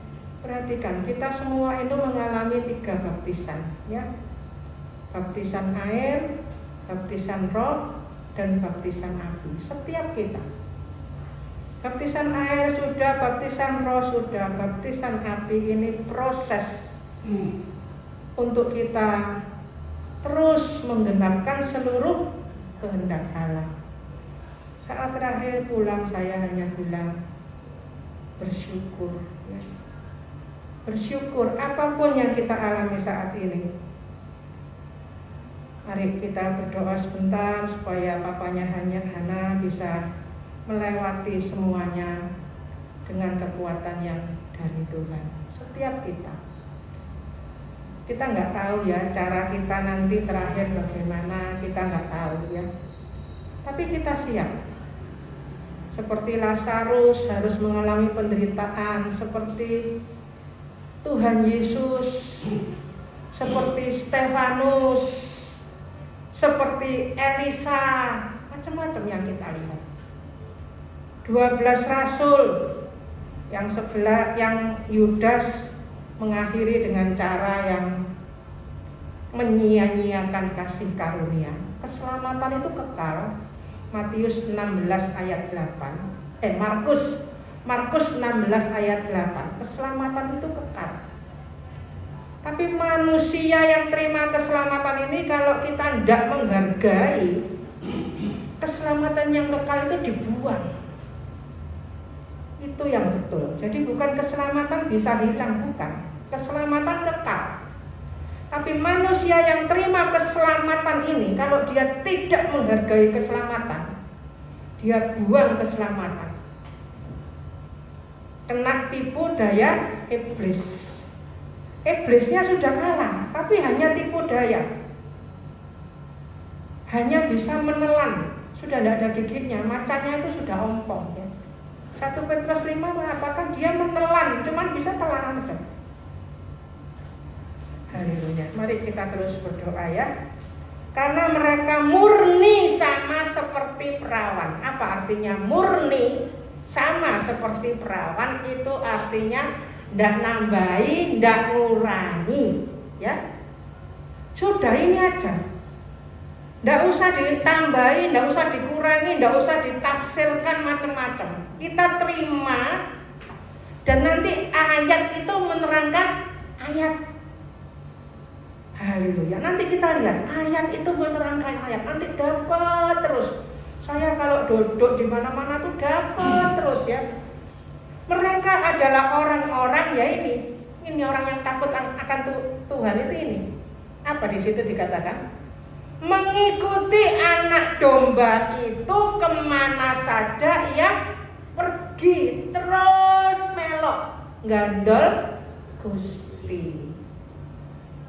Perhatikan, kita semua itu mengalami 3 baptisan, ya. Baptisan air, baptisan roh, dan baptisan api. Setiap kita. Baptisan air sudah, baptisan roh sudah, baptisan api ini proses untuk kita terus menggenapkan seluruh kehendak Allah. Saat terakhir pulang saya hanya bilang bersyukur, ya. Bersyukur apapun yang kita alami saat ini. Mari kita berdoa sebentar supaya papanya Hana bisa melewati semuanya dengan kekuatan yang dari Tuhan. Setiap kita nggak tahu ya cara kita nanti terakhir bagaimana, kita nggak tahu ya. Tapi kita siap. Seperti Lazarus harus mengalami penderitaan, seperti Tuhan Yesus, seperti Stefanus, seperti Elisa, macam-macam yang kita lihat. 12 rasul yang Yudas mengakhiri dengan cara yang menyia-nyiakan kasih karunia. Keselamatan itu kekal. Matius 16 ayat 8. Markus 16 ayat 8. Keselamatan itu kekal. Tapi manusia yang terima keselamatan ini kalau kita tidak menghargai, keselamatan yang kekal itu dibuang. Itu yang betul. Jadi bukan keselamatan bisa hilang, bukan. Keselamatan kekal. Tapi manusia yang terima keselamatan ini, kalau dia tidak menghargai keselamatan, dia buang keselamatan. Kena tipu daya iblis. Iblisnya sudah kalah, tapi hanya tipu daya. Hanya bisa menelan, sudah tidak ada gigitnya, matanya itu sudah ompong ya. 1 Petrus 5 mengatakan dia menelan, cuman bisa telan aja. Haleluya. Mari kita terus berdoa ya. Karena mereka murni sama seperti perawan. Apa artinya murni sama seperti perawan? Itu artinya ndak nambahi, ndak ngurangi, ya. Sudah ini aja. Ndak usah ditambahi, ndak usah dikurangi, ndak usah ditafsirkan macam-macam. Kita terima dan nanti ayat itu menerangkan ayat. Haleluya. Nanti kita lihat ayat itu menerangkan ayat. Nanti dapat terus. Saya kalau duduk di mana-mana tuh dapat terus ya. Mereka adalah orang-orang ya ini orang yang takut akan Tuhan itu ini. Apa di situ dikatakan? Mengikuti anak domba itu kemana saja ia pergi, terus melok gandol Gusti.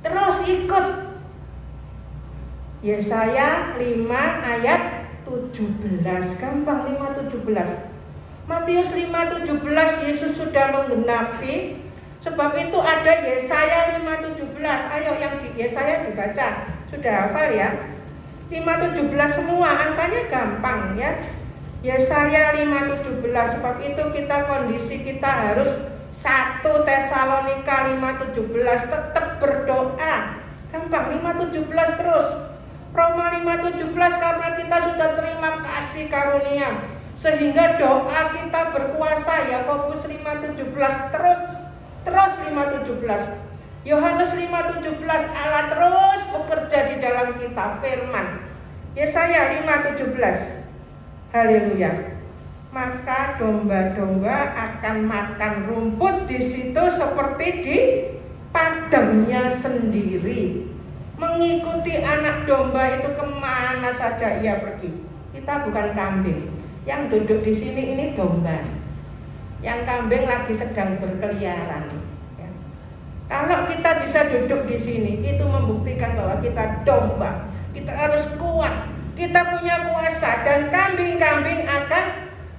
Terus ikut Yesaya 5 ayat 17. Gampang 5:17. Matius 5:17 Yesus sudah menggenapi. Sebab itu ada Yesaya 5:17. Ayo yang di Yesaya dibaca. Sudah hafal ya? 5:17 semua, angkanya gampang ya. Yesaya 5:17. Sebab itu kondisi kita harus 1 Tesalonika 5:17 tetap berdoa. Gampang 5:17 terus. Roma 5:17 karena kita sudah terima kasih karunia. Sehingga doa kita berkuasa. Yakobus 5:17 terus 5:17. Yohanes 5:17, Allah terus bekerja di dalam kita, firman. Yesaya 5:17. Haleluya. Maka domba-domba akan makan rumput di situ seperti di padangnya sendiri. Mengikuti anak domba itu kemana saja ia pergi. Kita bukan kambing. Yang duduk di sini ini domba. Yang kambing lagi sedang berkeliaran. Ya. Kalau kita bisa duduk di sini, itu membuktikan bahwa kita domba. Kita harus kuat. Kita punya kuasa dan kambing-kambing akan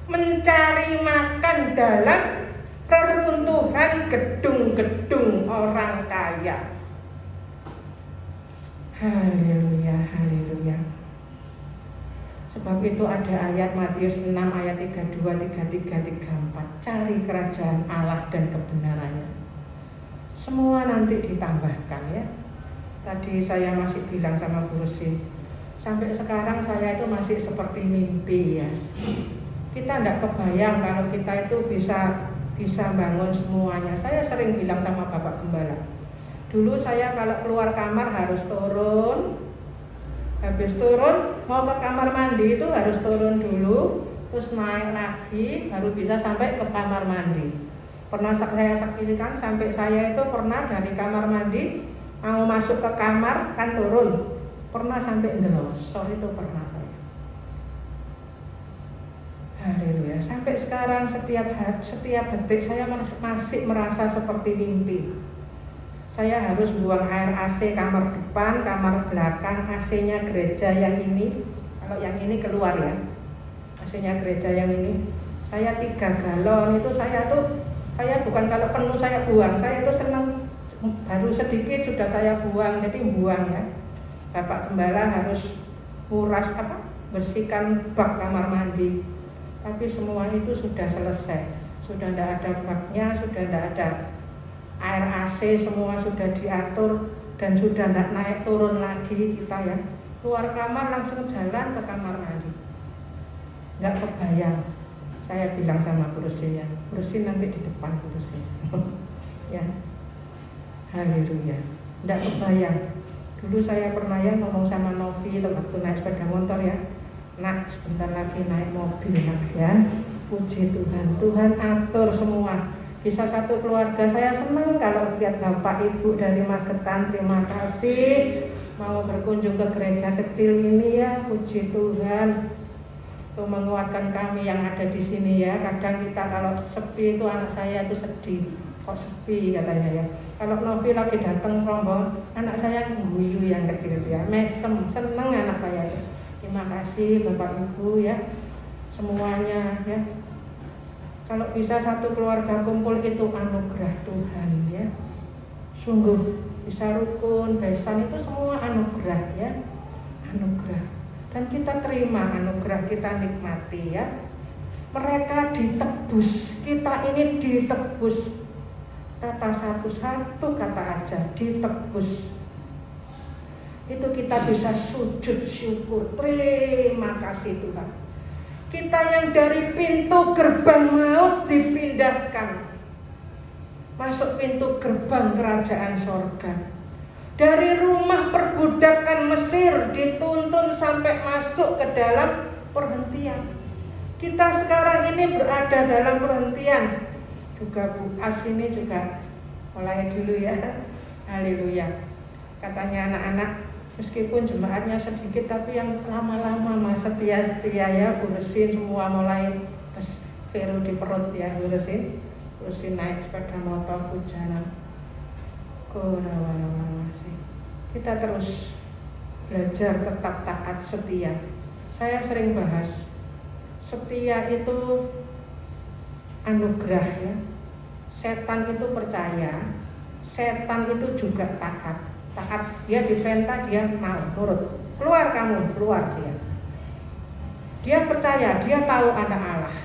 mencari makan dalam reruntuhan gedung-gedung orang kaya. Haleluya, haleluya. Sebab itu ada ayat Matius 6 ayat 32, 33, 34. Cari kerajaan Allah dan kebenarannya. Semua nanti ditambahkan ya. Tadi saya masih bilang sama Bu Rusin, sampai sekarang saya itu masih seperti mimpi ya. Kita tidak kebayang kalau kita itu bisa bangun semuanya. Saya sering bilang sama Bapak Gembala, dulu saya kalau keluar kamar harus turun. Habis turun mau ke kamar mandi itu harus turun dulu, terus naik lagi baru bisa sampai ke kamar mandi. Pernah saya saksikan sampai saya itu pernah dari kamar mandi mau masuk ke kamar kan turun. Pernah sampai ngelosor itu pernah saya. Haleluya. Sampai sekarang setiap detik saya masih merasa seperti mimpi. Saya harus buang air AC kamar depan, kamar belakang, AC-nya gereja yang ini. Kalau yang ini keluar ya, AC-nya gereja yang ini. Saya 3 galon itu saya bukan kalau penuh saya buang. Saya itu senang baru sedikit sudah saya buang, jadi buang ya. Bapak Gembala harus bersihkan bak kamar mandi. Tapi semua itu sudah selesai. Sudah tidak ada baknya, sudah tidak ada air AC, semua sudah diatur dan sudah tidak naik turun lagi kita ya. Keluar kamar langsung jalan ke kamar mandi. Nggak kebayang. Saya bilang sama Bu Rusin ya, Bu Rusin nanti di depan Bu Rusin. Ya. Haleluya. Nggak kebayang. Dulu saya pernah ya ngomong sama Novi waktu naik sepeda motor ya. Nak, sebentar lagi naik mobil nak ya. Puji Tuhan, Tuhan atur semua. Bisa satu keluarga, saya senang kalau lihat Bapak Ibu dari Magetan, terima kasih mau berkunjung ke gereja kecil ini ya, puji Tuhan. Itu menguatkan kami yang ada di sini ya. Kadang kita kalau sepi itu anak saya itu sedih, kok sepi katanya ya. Kalau Novi lagi datang rombong, anak saya guyu yang kecil ya, mesem, seneng anak saya ya. Terima kasih Bapak Ibu ya, semuanya ya. Kalau bisa satu keluarga kumpul itu anugerah Tuhan ya. Sungguh bisa rukun, besan itu semua anugerah ya. Anugerah. Dan kita terima anugerah, kita nikmati ya. Mereka ditebus, kita ini ditebus. Kata satu kata aja, ditebus. Itu kita bisa sujud syukur. Terima kasih Tuhan. Kita yang dari pintu gerbang maut dipindahkan masuk pintu gerbang kerajaan sorga. Dari rumah perbudakan Mesir dituntun sampai masuk ke dalam perhentian. Kita sekarang ini berada dalam perhentian. Juga Bu As ini juga mulai dulu ya. Haleluya. Katanya anak-anak, meskipun jemaatnya sedikit tapi yang lama-lama setia-setia ya, urusin semua mulai Vero di perut ya, urusin naik sepeda motor hujanan. Kita terus belajar tetap taat setia. Saya sering bahas setia itu anugerah ya. Setan itu percaya, setan itu juga taat. Taat, dia diperintah, dia mau nurut. Keluar kamu, keluar dia. Dia percaya, dia tahu ada Allah.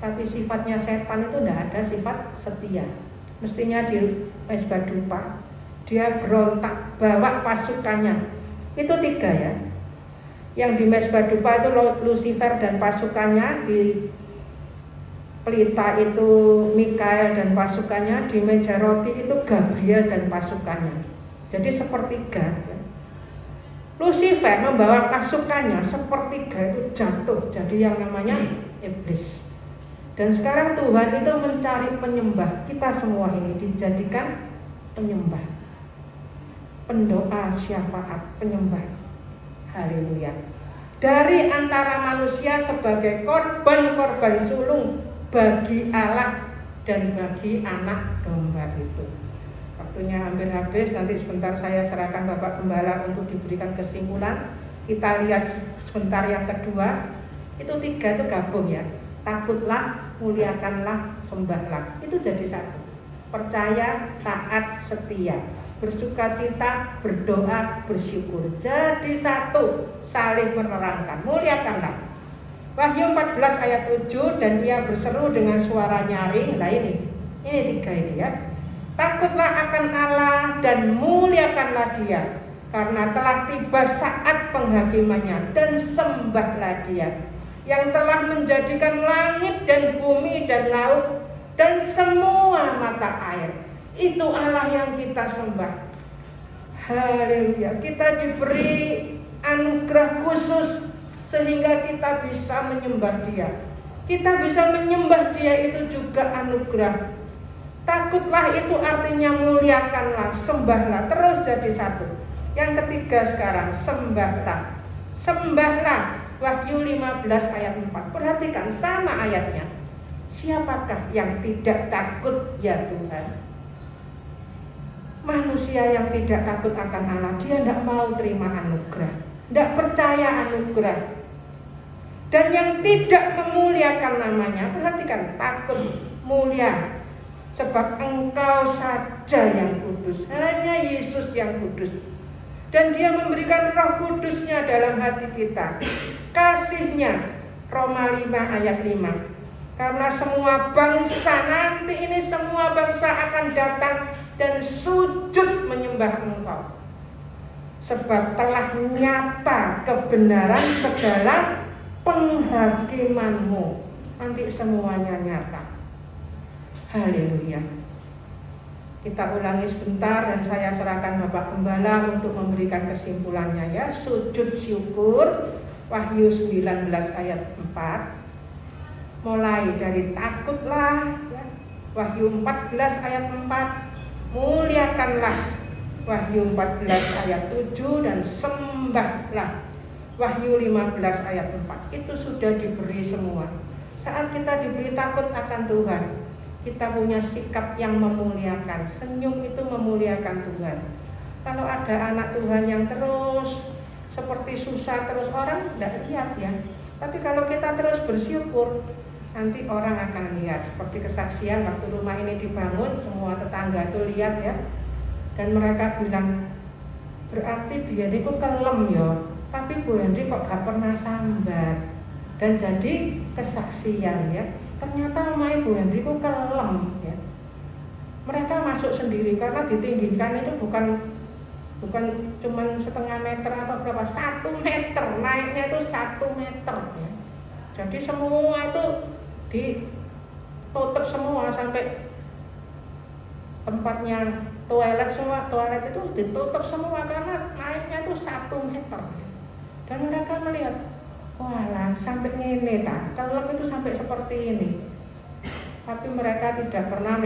Tapi sifatnya setan itu tidak ada sifat setia. Mestinya di Mesbah Dupa, dia berontak, bawa pasukannya. Itu 3 ya. Yang di Mezbah Dupa itu Lucifer dan pasukannya, di pelita itu Mikael dan pasukannya, di meja roti itu Gabriel dan pasukannya. Jadi sepertiga ya. Lucifer membawa pasukannya, sepertiga itu jatuh jadi yang namanya iblis. Dan sekarang Tuhan itu mencari penyembah. Kita semua ini dijadikan penyembah, pendoa, syafaat, penyembah. Haleluya. Dari antara manusia sebagai korban-korban sulung bagi Allah dan bagi anak domba itu. Waktunya hampir habis, nanti sebentar saya serahkan Bapak Gembala untuk diberikan kesimpulan. Kita lihat sebentar yang kedua. Itu tiga itu gabung ya. Takutlah, muliakanlah, sembahlah. Itu jadi satu. Percaya, taat, setia, bersukacita, berdoa, bersyukur. Jadi satu, saling menerangkan. Muliakanlah. Wahyu 14 ayat 7, dan ia berseru dengan suara nyaring. Nah ini tiga ini ya. Takutlah akan Allah dan muliakanlah Dia, karena telah tiba saat penghakimannya, dan sembahlah Dia yang telah menjadikan langit dan bumi dan laut dan semua mata air. Itu Allah yang kita sembah. Haleluya. Kita diberi anugerah khusus sehingga kita bisa menyembah Dia. Kita bisa menyembah Dia itu juga anugerah. Takutlah itu artinya muliakanlah, sembahlah, terus jadi satu. Yang ketiga sekarang, sembahlah. Sembahlah. Wahyu 15 ayat 4. Perhatikan sama ayatnya. Siapakah yang tidak takut ya Tuhan? Manusia yang tidak takut akan Allah, dia tidak mau terima anugerah, tidak percaya anugerah. Dan yang tidak memuliakan namanya, perhatikan, takut, mulia, sebab Engkau saja yang kudus, hanya Yesus yang kudus. Dan Dia memberikan Roh Kudusnya dalam hati kita, kasih-Nya. Roma 5 ayat 5. Karena semua bangsa, nanti ini semua bangsa akan datang dan sujud menyembah Engkau, sebab telah nyata kebenaran segala penghakiman-Mu. Nanti semuanya nyata. Haleluya. Kita ulangi sebentar dan saya serahkan Bapak Gembala untuk memberikan kesimpulannya ya. Sujud syukur, Wahyu 19 ayat 4. Mulai dari takutlah ya. Wahyu 14 ayat 4. Muliakanlah, Wahyu 14 ayat 7, dan sembahlah, Wahyu 15 ayat 4. Itu sudah diberi semua. Saat kita diberi takut akan Tuhan, kita punya sikap yang memuliakan. Senyum itu memuliakan Tuhan. Kalau ada anak Tuhan yang terus seperti susah, terus orang tidak lihat ya. Tapi kalau kita terus bersyukur, nanti orang akan lihat. Seperti kesaksian waktu rumah ini dibangun, semua tetangga itu lihat ya. Dan mereka bilang, berarti Bu Hendy kok kelem ya, tapi Bu Hendy kok gak pernah sambat. Dan jadi kesaksian ya. Ternyata rumah Ibu Hendy kok kelem ya. Mereka masuk sendiri karena ditinggikan itu bukan cuman setengah meter atau berapa, 1 meter, naiknya itu 1 meter ya. Jadi semua itu ditutup semua, sampai tempatnya toilet itu ditutup semua karena naiknya itu 1 meter. Dan mereka melihat, walah sampai ini tak, kelem itu sampai seperti ini. Tapi mereka tidak pernah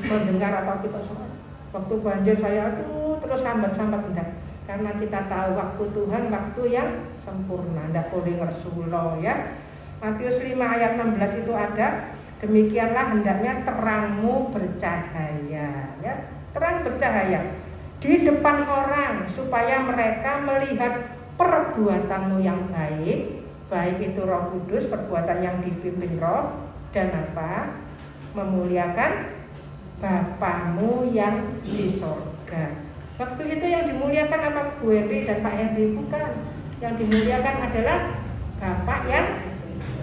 mendengar apa kita semua. Waktu banjir saya terus sambat-sambat enggak. Karena kita tahu waktu Tuhan waktu yang sempurna, enggak boleh ngersulo ya. Matius 5 ayat 16 itu ada, demikianlah hendaknya terangmu bercahaya ya. Terang bercahaya di depan orang supaya mereka melihat perbuatanmu yang baik, baik itu Roh Kudus, perbuatan yang dipimpin Roh, dan apa? Memuliakan Bapamu yang di sorga. Waktu itu yang dimuliakan apa Bu Hendy dan Pak Hendy? Bukan. Yang dimuliakan adalah Bapa yang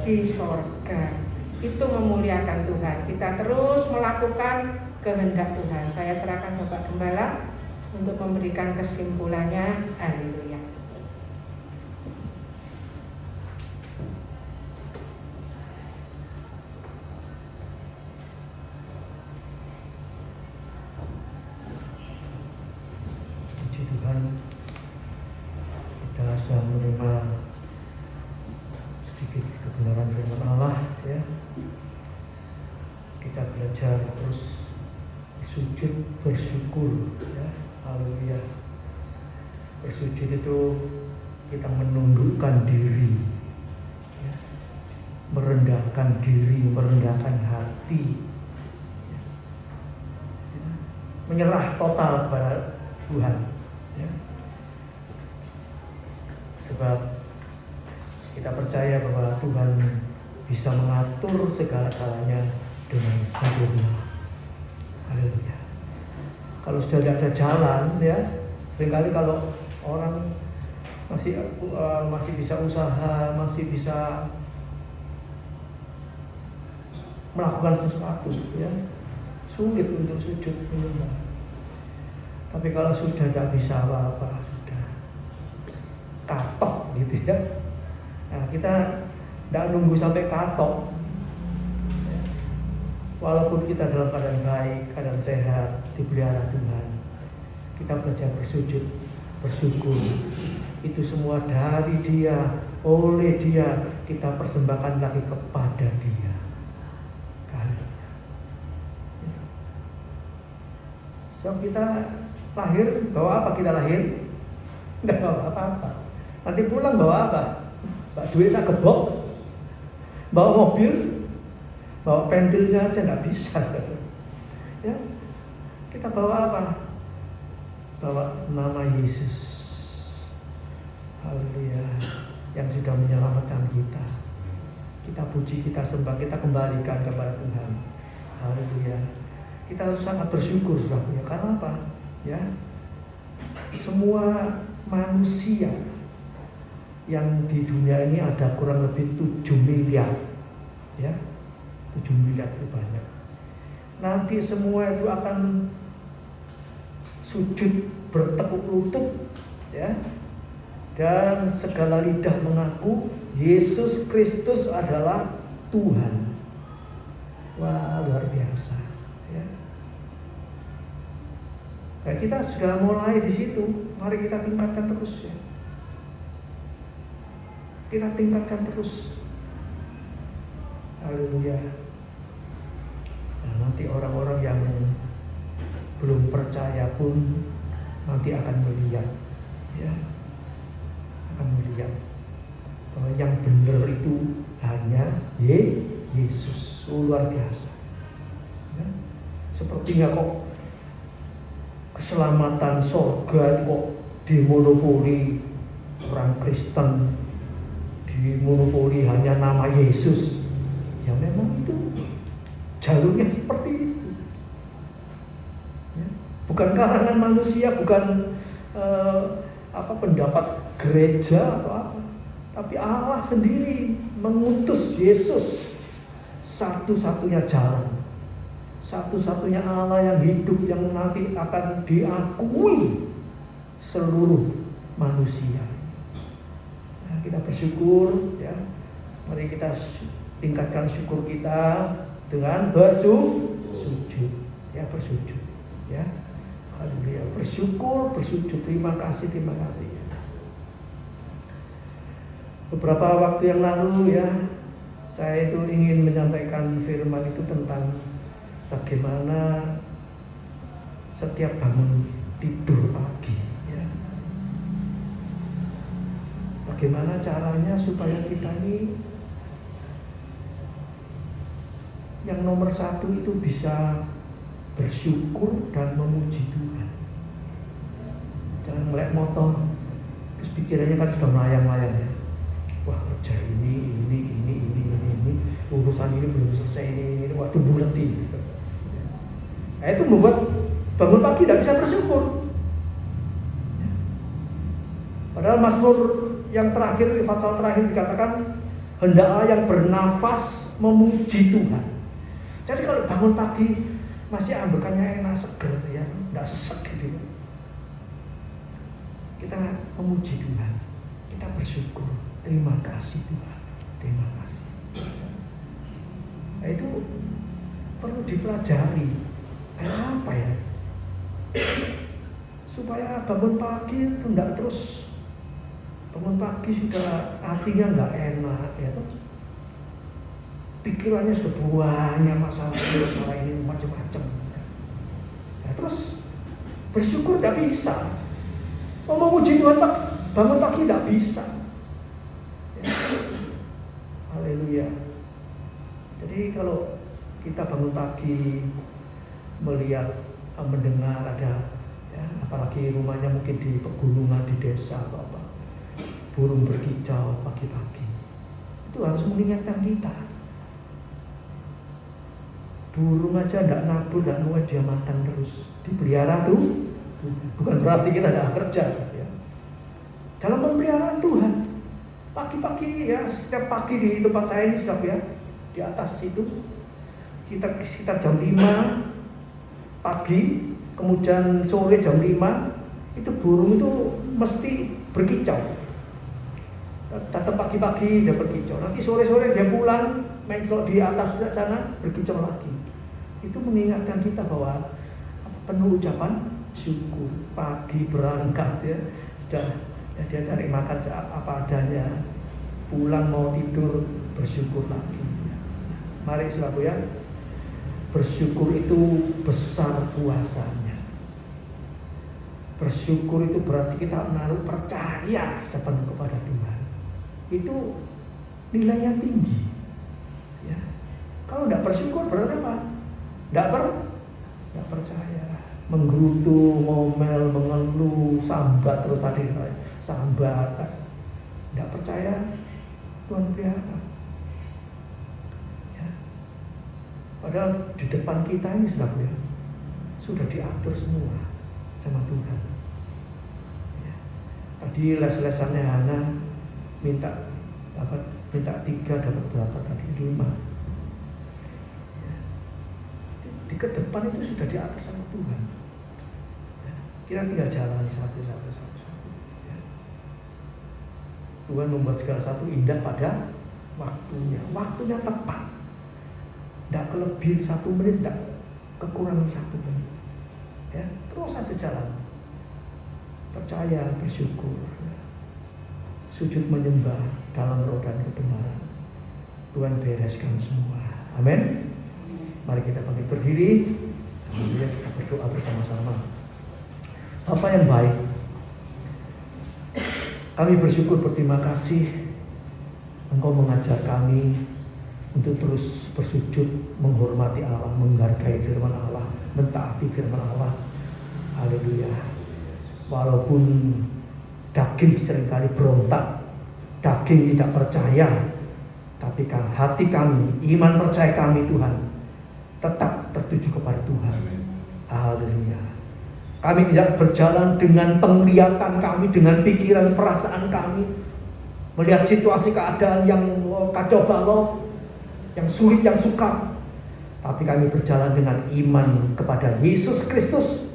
di sorga. Itu memuliakan Tuhan. Kita terus melakukan kehendak Tuhan. Saya serahkan Bapak Gembala untuk memberikan kesimpulannya. Haleluya.
sudah menerima sedikit kebenaran firman Allah, ya, kita belajar terus bersujud bersyukur, ya, haleluya. Bersujud itu kita menundukkan diri, ya, merendahkan diri, merendahkan hati, ya, menyerah total kepada Tuhan, ya. Sebab kita percaya bahwa Tuhan bisa mengatur segala-galanya dengan sempurna. Haleluya. Kalau sudah tidak ada jalan, ya, seringkali kalau orang masih bisa usaha, masih bisa melakukan sesuatu, ya, sulit untuk sujud menyembah. Tapi kalau sudah tidak bisa apa-apa, sudah katok gitu, ya. Nah, kita tidak nunggu sampai katok, ya. Walaupun kita dalam keadaan baik, keadaan sehat, dipelihara Tuhan, kita belajar bersujud, bersyukur. Itu semua dari Dia, oleh Dia, kita persembahkan lagi kepada Dia. Sebab kita lahir, bawa apa kita lahir? Tidak bawa apa-apa. Nanti pulang bawa apa? Bawa duit tak gebok, bawa mobil, bawa pentilnya aja nggak bisa. Ya, kita bawa apa? Bawa nama Yesus. Haleluya, yang sudah menyelamatkan kita. Kita puji, kita sembah, kita kembalikan kepada Tuhan. Haleluya. Kita harus sangat bersyukur, saudara. Karena apa? Ya, semua manusia yang di dunia ini ada kurang lebih 7 miliar, ya, 7 miliar itu banyak. Nanti semua itu akan sujud bertekuk lutut, ya, dan segala lidah mengaku Yesus Kristus adalah Tuhan. Wah, luar biasa, ya. Nah, kita sudah mulai di situ. Mari kita tingkatkan terus, ya. Kita tingkatkan terus. Haleluya. Nah, nanti orang-orang yang belum percaya pun nanti akan melihat, ya, akan melihat bahwa yang benar itu hanya Yesus. Luar biasa, ya. Sepertinya kok keselamatan surga kok dimonopoli orang Kristen, dimonopoli hanya nama Yesus. Ya memang itu jalurnya seperti itu, ya. Bukan karangan manusia, bukan pendapat gereja atau apa, tapi Allah sendiri mengutus Yesus, satu-satunya jalan, satu-satunya Allah yang hidup, yang nanti akan diakui seluruh manusia. Nah, kita bersyukur, ya. Mari kita tingkatkan syukur kita dengan bersujud, ya, bersujud, ya. Haleluya, bersyukur, bersujud, terima kasih. Beberapa waktu yang lalu, ya, saya itu ingin menyampaikan firman itu tentang bagaimana setiap bangun tidur pagi, ya, bagaimana caranya supaya kita ini yang nomor satu itu bisa bersyukur dan memuji Tuhan. Jangan melek motor, terus pikirannya kan sudah melayang-layang, ya. Wah, kerja ini, urusan ini belum selesai, ini, waduh bulet ini. Nah, itu membuat bangun pagi tidak bisa bersyukur. Padahal Mazmur yang terakhir, pasal terakhir dikatakan, hendaklah yang bernafas memuji Tuhan. Jadi kalau bangun pagi masih ambekannya enak, seger, ya, tidak sesek gitu. Kita memuji Tuhan, kita bersyukur, terima kasih Tuhan, terima kasih. Nah, itu perlu dipelajari. Apa ya? Supaya bangun pagi itu tidak terus Bangun pagi sudah hatinya nggak enak, ya toh. Pikirannya sudah banyak masalah ini macam-macam. Ya, terus bersyukur tidak bisa. Mau memuji Tuhan bangun pagi tidak bisa. Ya. Haleluya. Jadi kalau kita bangun pagi melihat, mendengar ada, ya, apalagi rumahnya mungkin di pegunungan, di desa atau apa, burung berkicau pagi-pagi, itu harus mengingatkan kita. Burung aja tidak nabur, tidak nuai, dia makan terus, dipelihara tuh. Bukan berarti kita tidak kerja, ya. Dalam pemeliharaan Tuhan, pagi-pagi ya, setiap pagi di tempat saya ini sudah, ya, di atas itu kita sekitar jam 5 pagi, kemudian sore jam 5 itu burung itu mesti berkicau. Datang pagi-pagi dia berkicau, nanti sore-sore dia pulang main di atas sana berkicau lagi. Itu mengingatkan kita bahwa penuh ucapan syukur. Pagi berangkat, ya, sudah, ya, dia cari makan apa adanya, pulang mau tidur bersyukur lagi. Mari saudaraku, ya, bersyukur itu besar kuasanya. Bersyukur itu berarti kita menaruh percaya sepenuh kepada Tuhan. Itu nilai yang tinggi, ya. Kalau tidak bersyukur berarti apa? Tidak percaya, menggerutu, ngomel, mengeluh, sambat terus tadi, sambat, tidak percaya Tuhan pelihara. Ya. Padahal di depan kita ini sudah diatur semua sama Tuhan. Ya. Tadi les-lesannya Hana minta 3 dapat berapa tadi? 5. Ya. Di ke depan itu sudah diatur sama Tuhan. Ya. Kita tinggal jalani satu. Ya. Tuhan membuat segala satu indah pada waktunya tepat. Tidak kelebihan 1 menit, tidak kekurangan 1 menit. Ya, terus saja jalan. Percaya, bersyukur. Sujud menyembah dalam roh dan kebenaran. Tuhan bereskan semua. Amin. Mari kita bangkit berdiri. Kemudian kita berdoa bersama-sama. Bapa yang baik, kami bersyukur, berterima kasih Engkau mengajar kami untuk terus bersujud, menghormati Allah, menghargai firman Allah, mentaati firman Allah. Haleluya. Walaupun daging seringkali berontak, daging tidak percaya, tapi kan hati kami, iman percaya kami Tuhan tetap tertuju kepada Tuhan. Haleluya. Kami tidak berjalan dengan penglihatan kami, dengan pikiran perasaan kami, melihat situasi keadaan yang kacau balau, yang sulit, yang sukar, tapi kami berjalan dengan iman kepada Yesus Kristus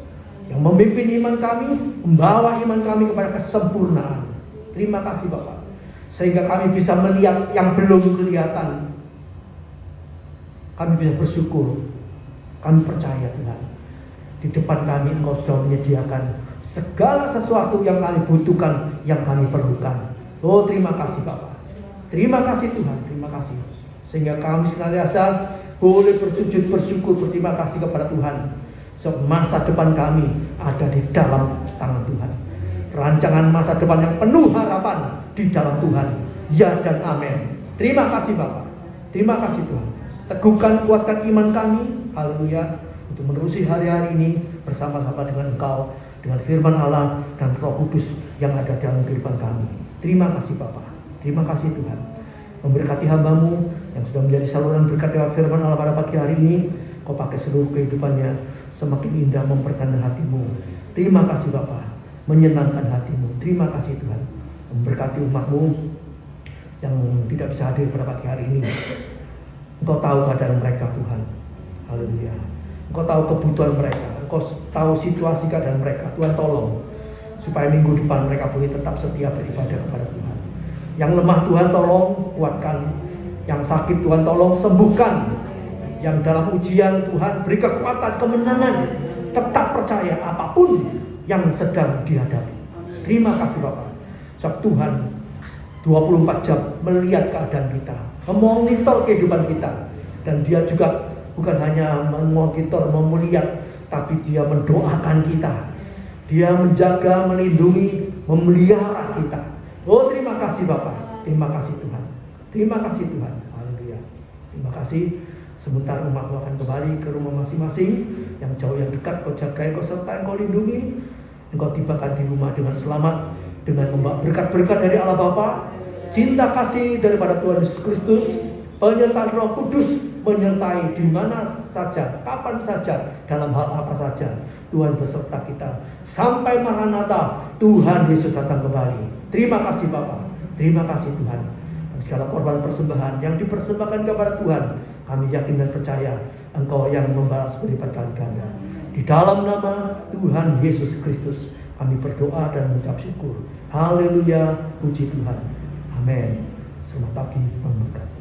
yang memimpin iman kami, membawa iman kami kepada kesempurnaan. Terima kasih Bapak, sehingga kami bisa melihat yang belum kelihatan. Kami bisa bersyukur, kami percaya Tuhan, di depan kami Engkau sudah menyediakan segala sesuatu yang kami butuhkan, yang kami perlukan. Oh, terima kasih Bapak, terima kasih Tuhan, terima kasih, sehingga kami senantiasa boleh bersujud bersyukur, berterima kasih kepada Tuhan. Masa depan kami ada di dalam tangan Tuhan. Rancangan masa depan yang penuh harapan di dalam Tuhan. Ya dan amin. Terima kasih Bapak, terima kasih Tuhan. Teguhkan, kuatkan iman kami, haleluya, untuk menerusi hari-hari ini bersama-sama dengan Engkau, dengan firman Allah dan Roh Kudus yang ada dalam kehidupan kami. Terima kasih Bapak, terima kasih Tuhan. Memberkati hamba-Mu yang sudah menjadi saluran berkat lewat firman Allah pada pagi hari ini. Kau pakai seluruh kehidupannya semakin indah, memperkenan hati-Mu. Terima kasih Bapa, menyenangkan hati-Mu. Terima kasih Tuhan. Memberkati umat-Mu yang tidak bisa hadir pada pagi hari ini. Engkau tahu keadaan mereka Tuhan. Haleluya. Engkau tahu kebutuhan mereka, Engkau tahu situasi keadaan mereka. Tuhan tolong supaya minggu depan mereka boleh tetap setia beribadah kepada Tuhan. Yang lemah Tuhan tolong kuatkan, yang sakit Tuhan tolong sembuhkan, yang dalam ujian Tuhan beri kekuatan, kemenangan, tetap percaya apapun yang sedang dihadapi. Terima kasih Bapak, Sebab Tuhan 24 jam melihat keadaan kita, memonitor kehidupan kita. Dan dia juga bukan hanya memonitor, melihat, tapi dia mendoakan kita. Dia menjaga, melindungi, memelihara kita. Oh, terima kasih Bapak. Terima kasih Tuhan. Terima kasih Tuhan. Haleluya. Terima kasih. Sebentar umatmu akan kembali ke rumah masing-masing. Yang jauh yang dekat kau jagai, kau sertai, kau lindungi. Engkau tibakan di rumah dengan selamat, dengan membawa berkat-berkat dari Allah Bapa, cinta kasih daripada Tuhan Yesus Kristus, penyertaan Roh Kudus menyertai di mana saja, kapan saja, dalam hal apa saja. Tuhan beserta kita sampai Maranatha, Tuhan Yesus datang kembali. Terima kasih Bapa, terima kasih Tuhan. Dan segala korban persembahan yang dipersembahkan kepada Tuhan, kami yakin dan percaya Engkau yang membalas berlipat kali ganda. Di dalam nama Tuhan Yesus Kristus kami berdoa dan mengucap syukur. Haleluya, puji Tuhan. Amin. Selamat pagi, memberkati.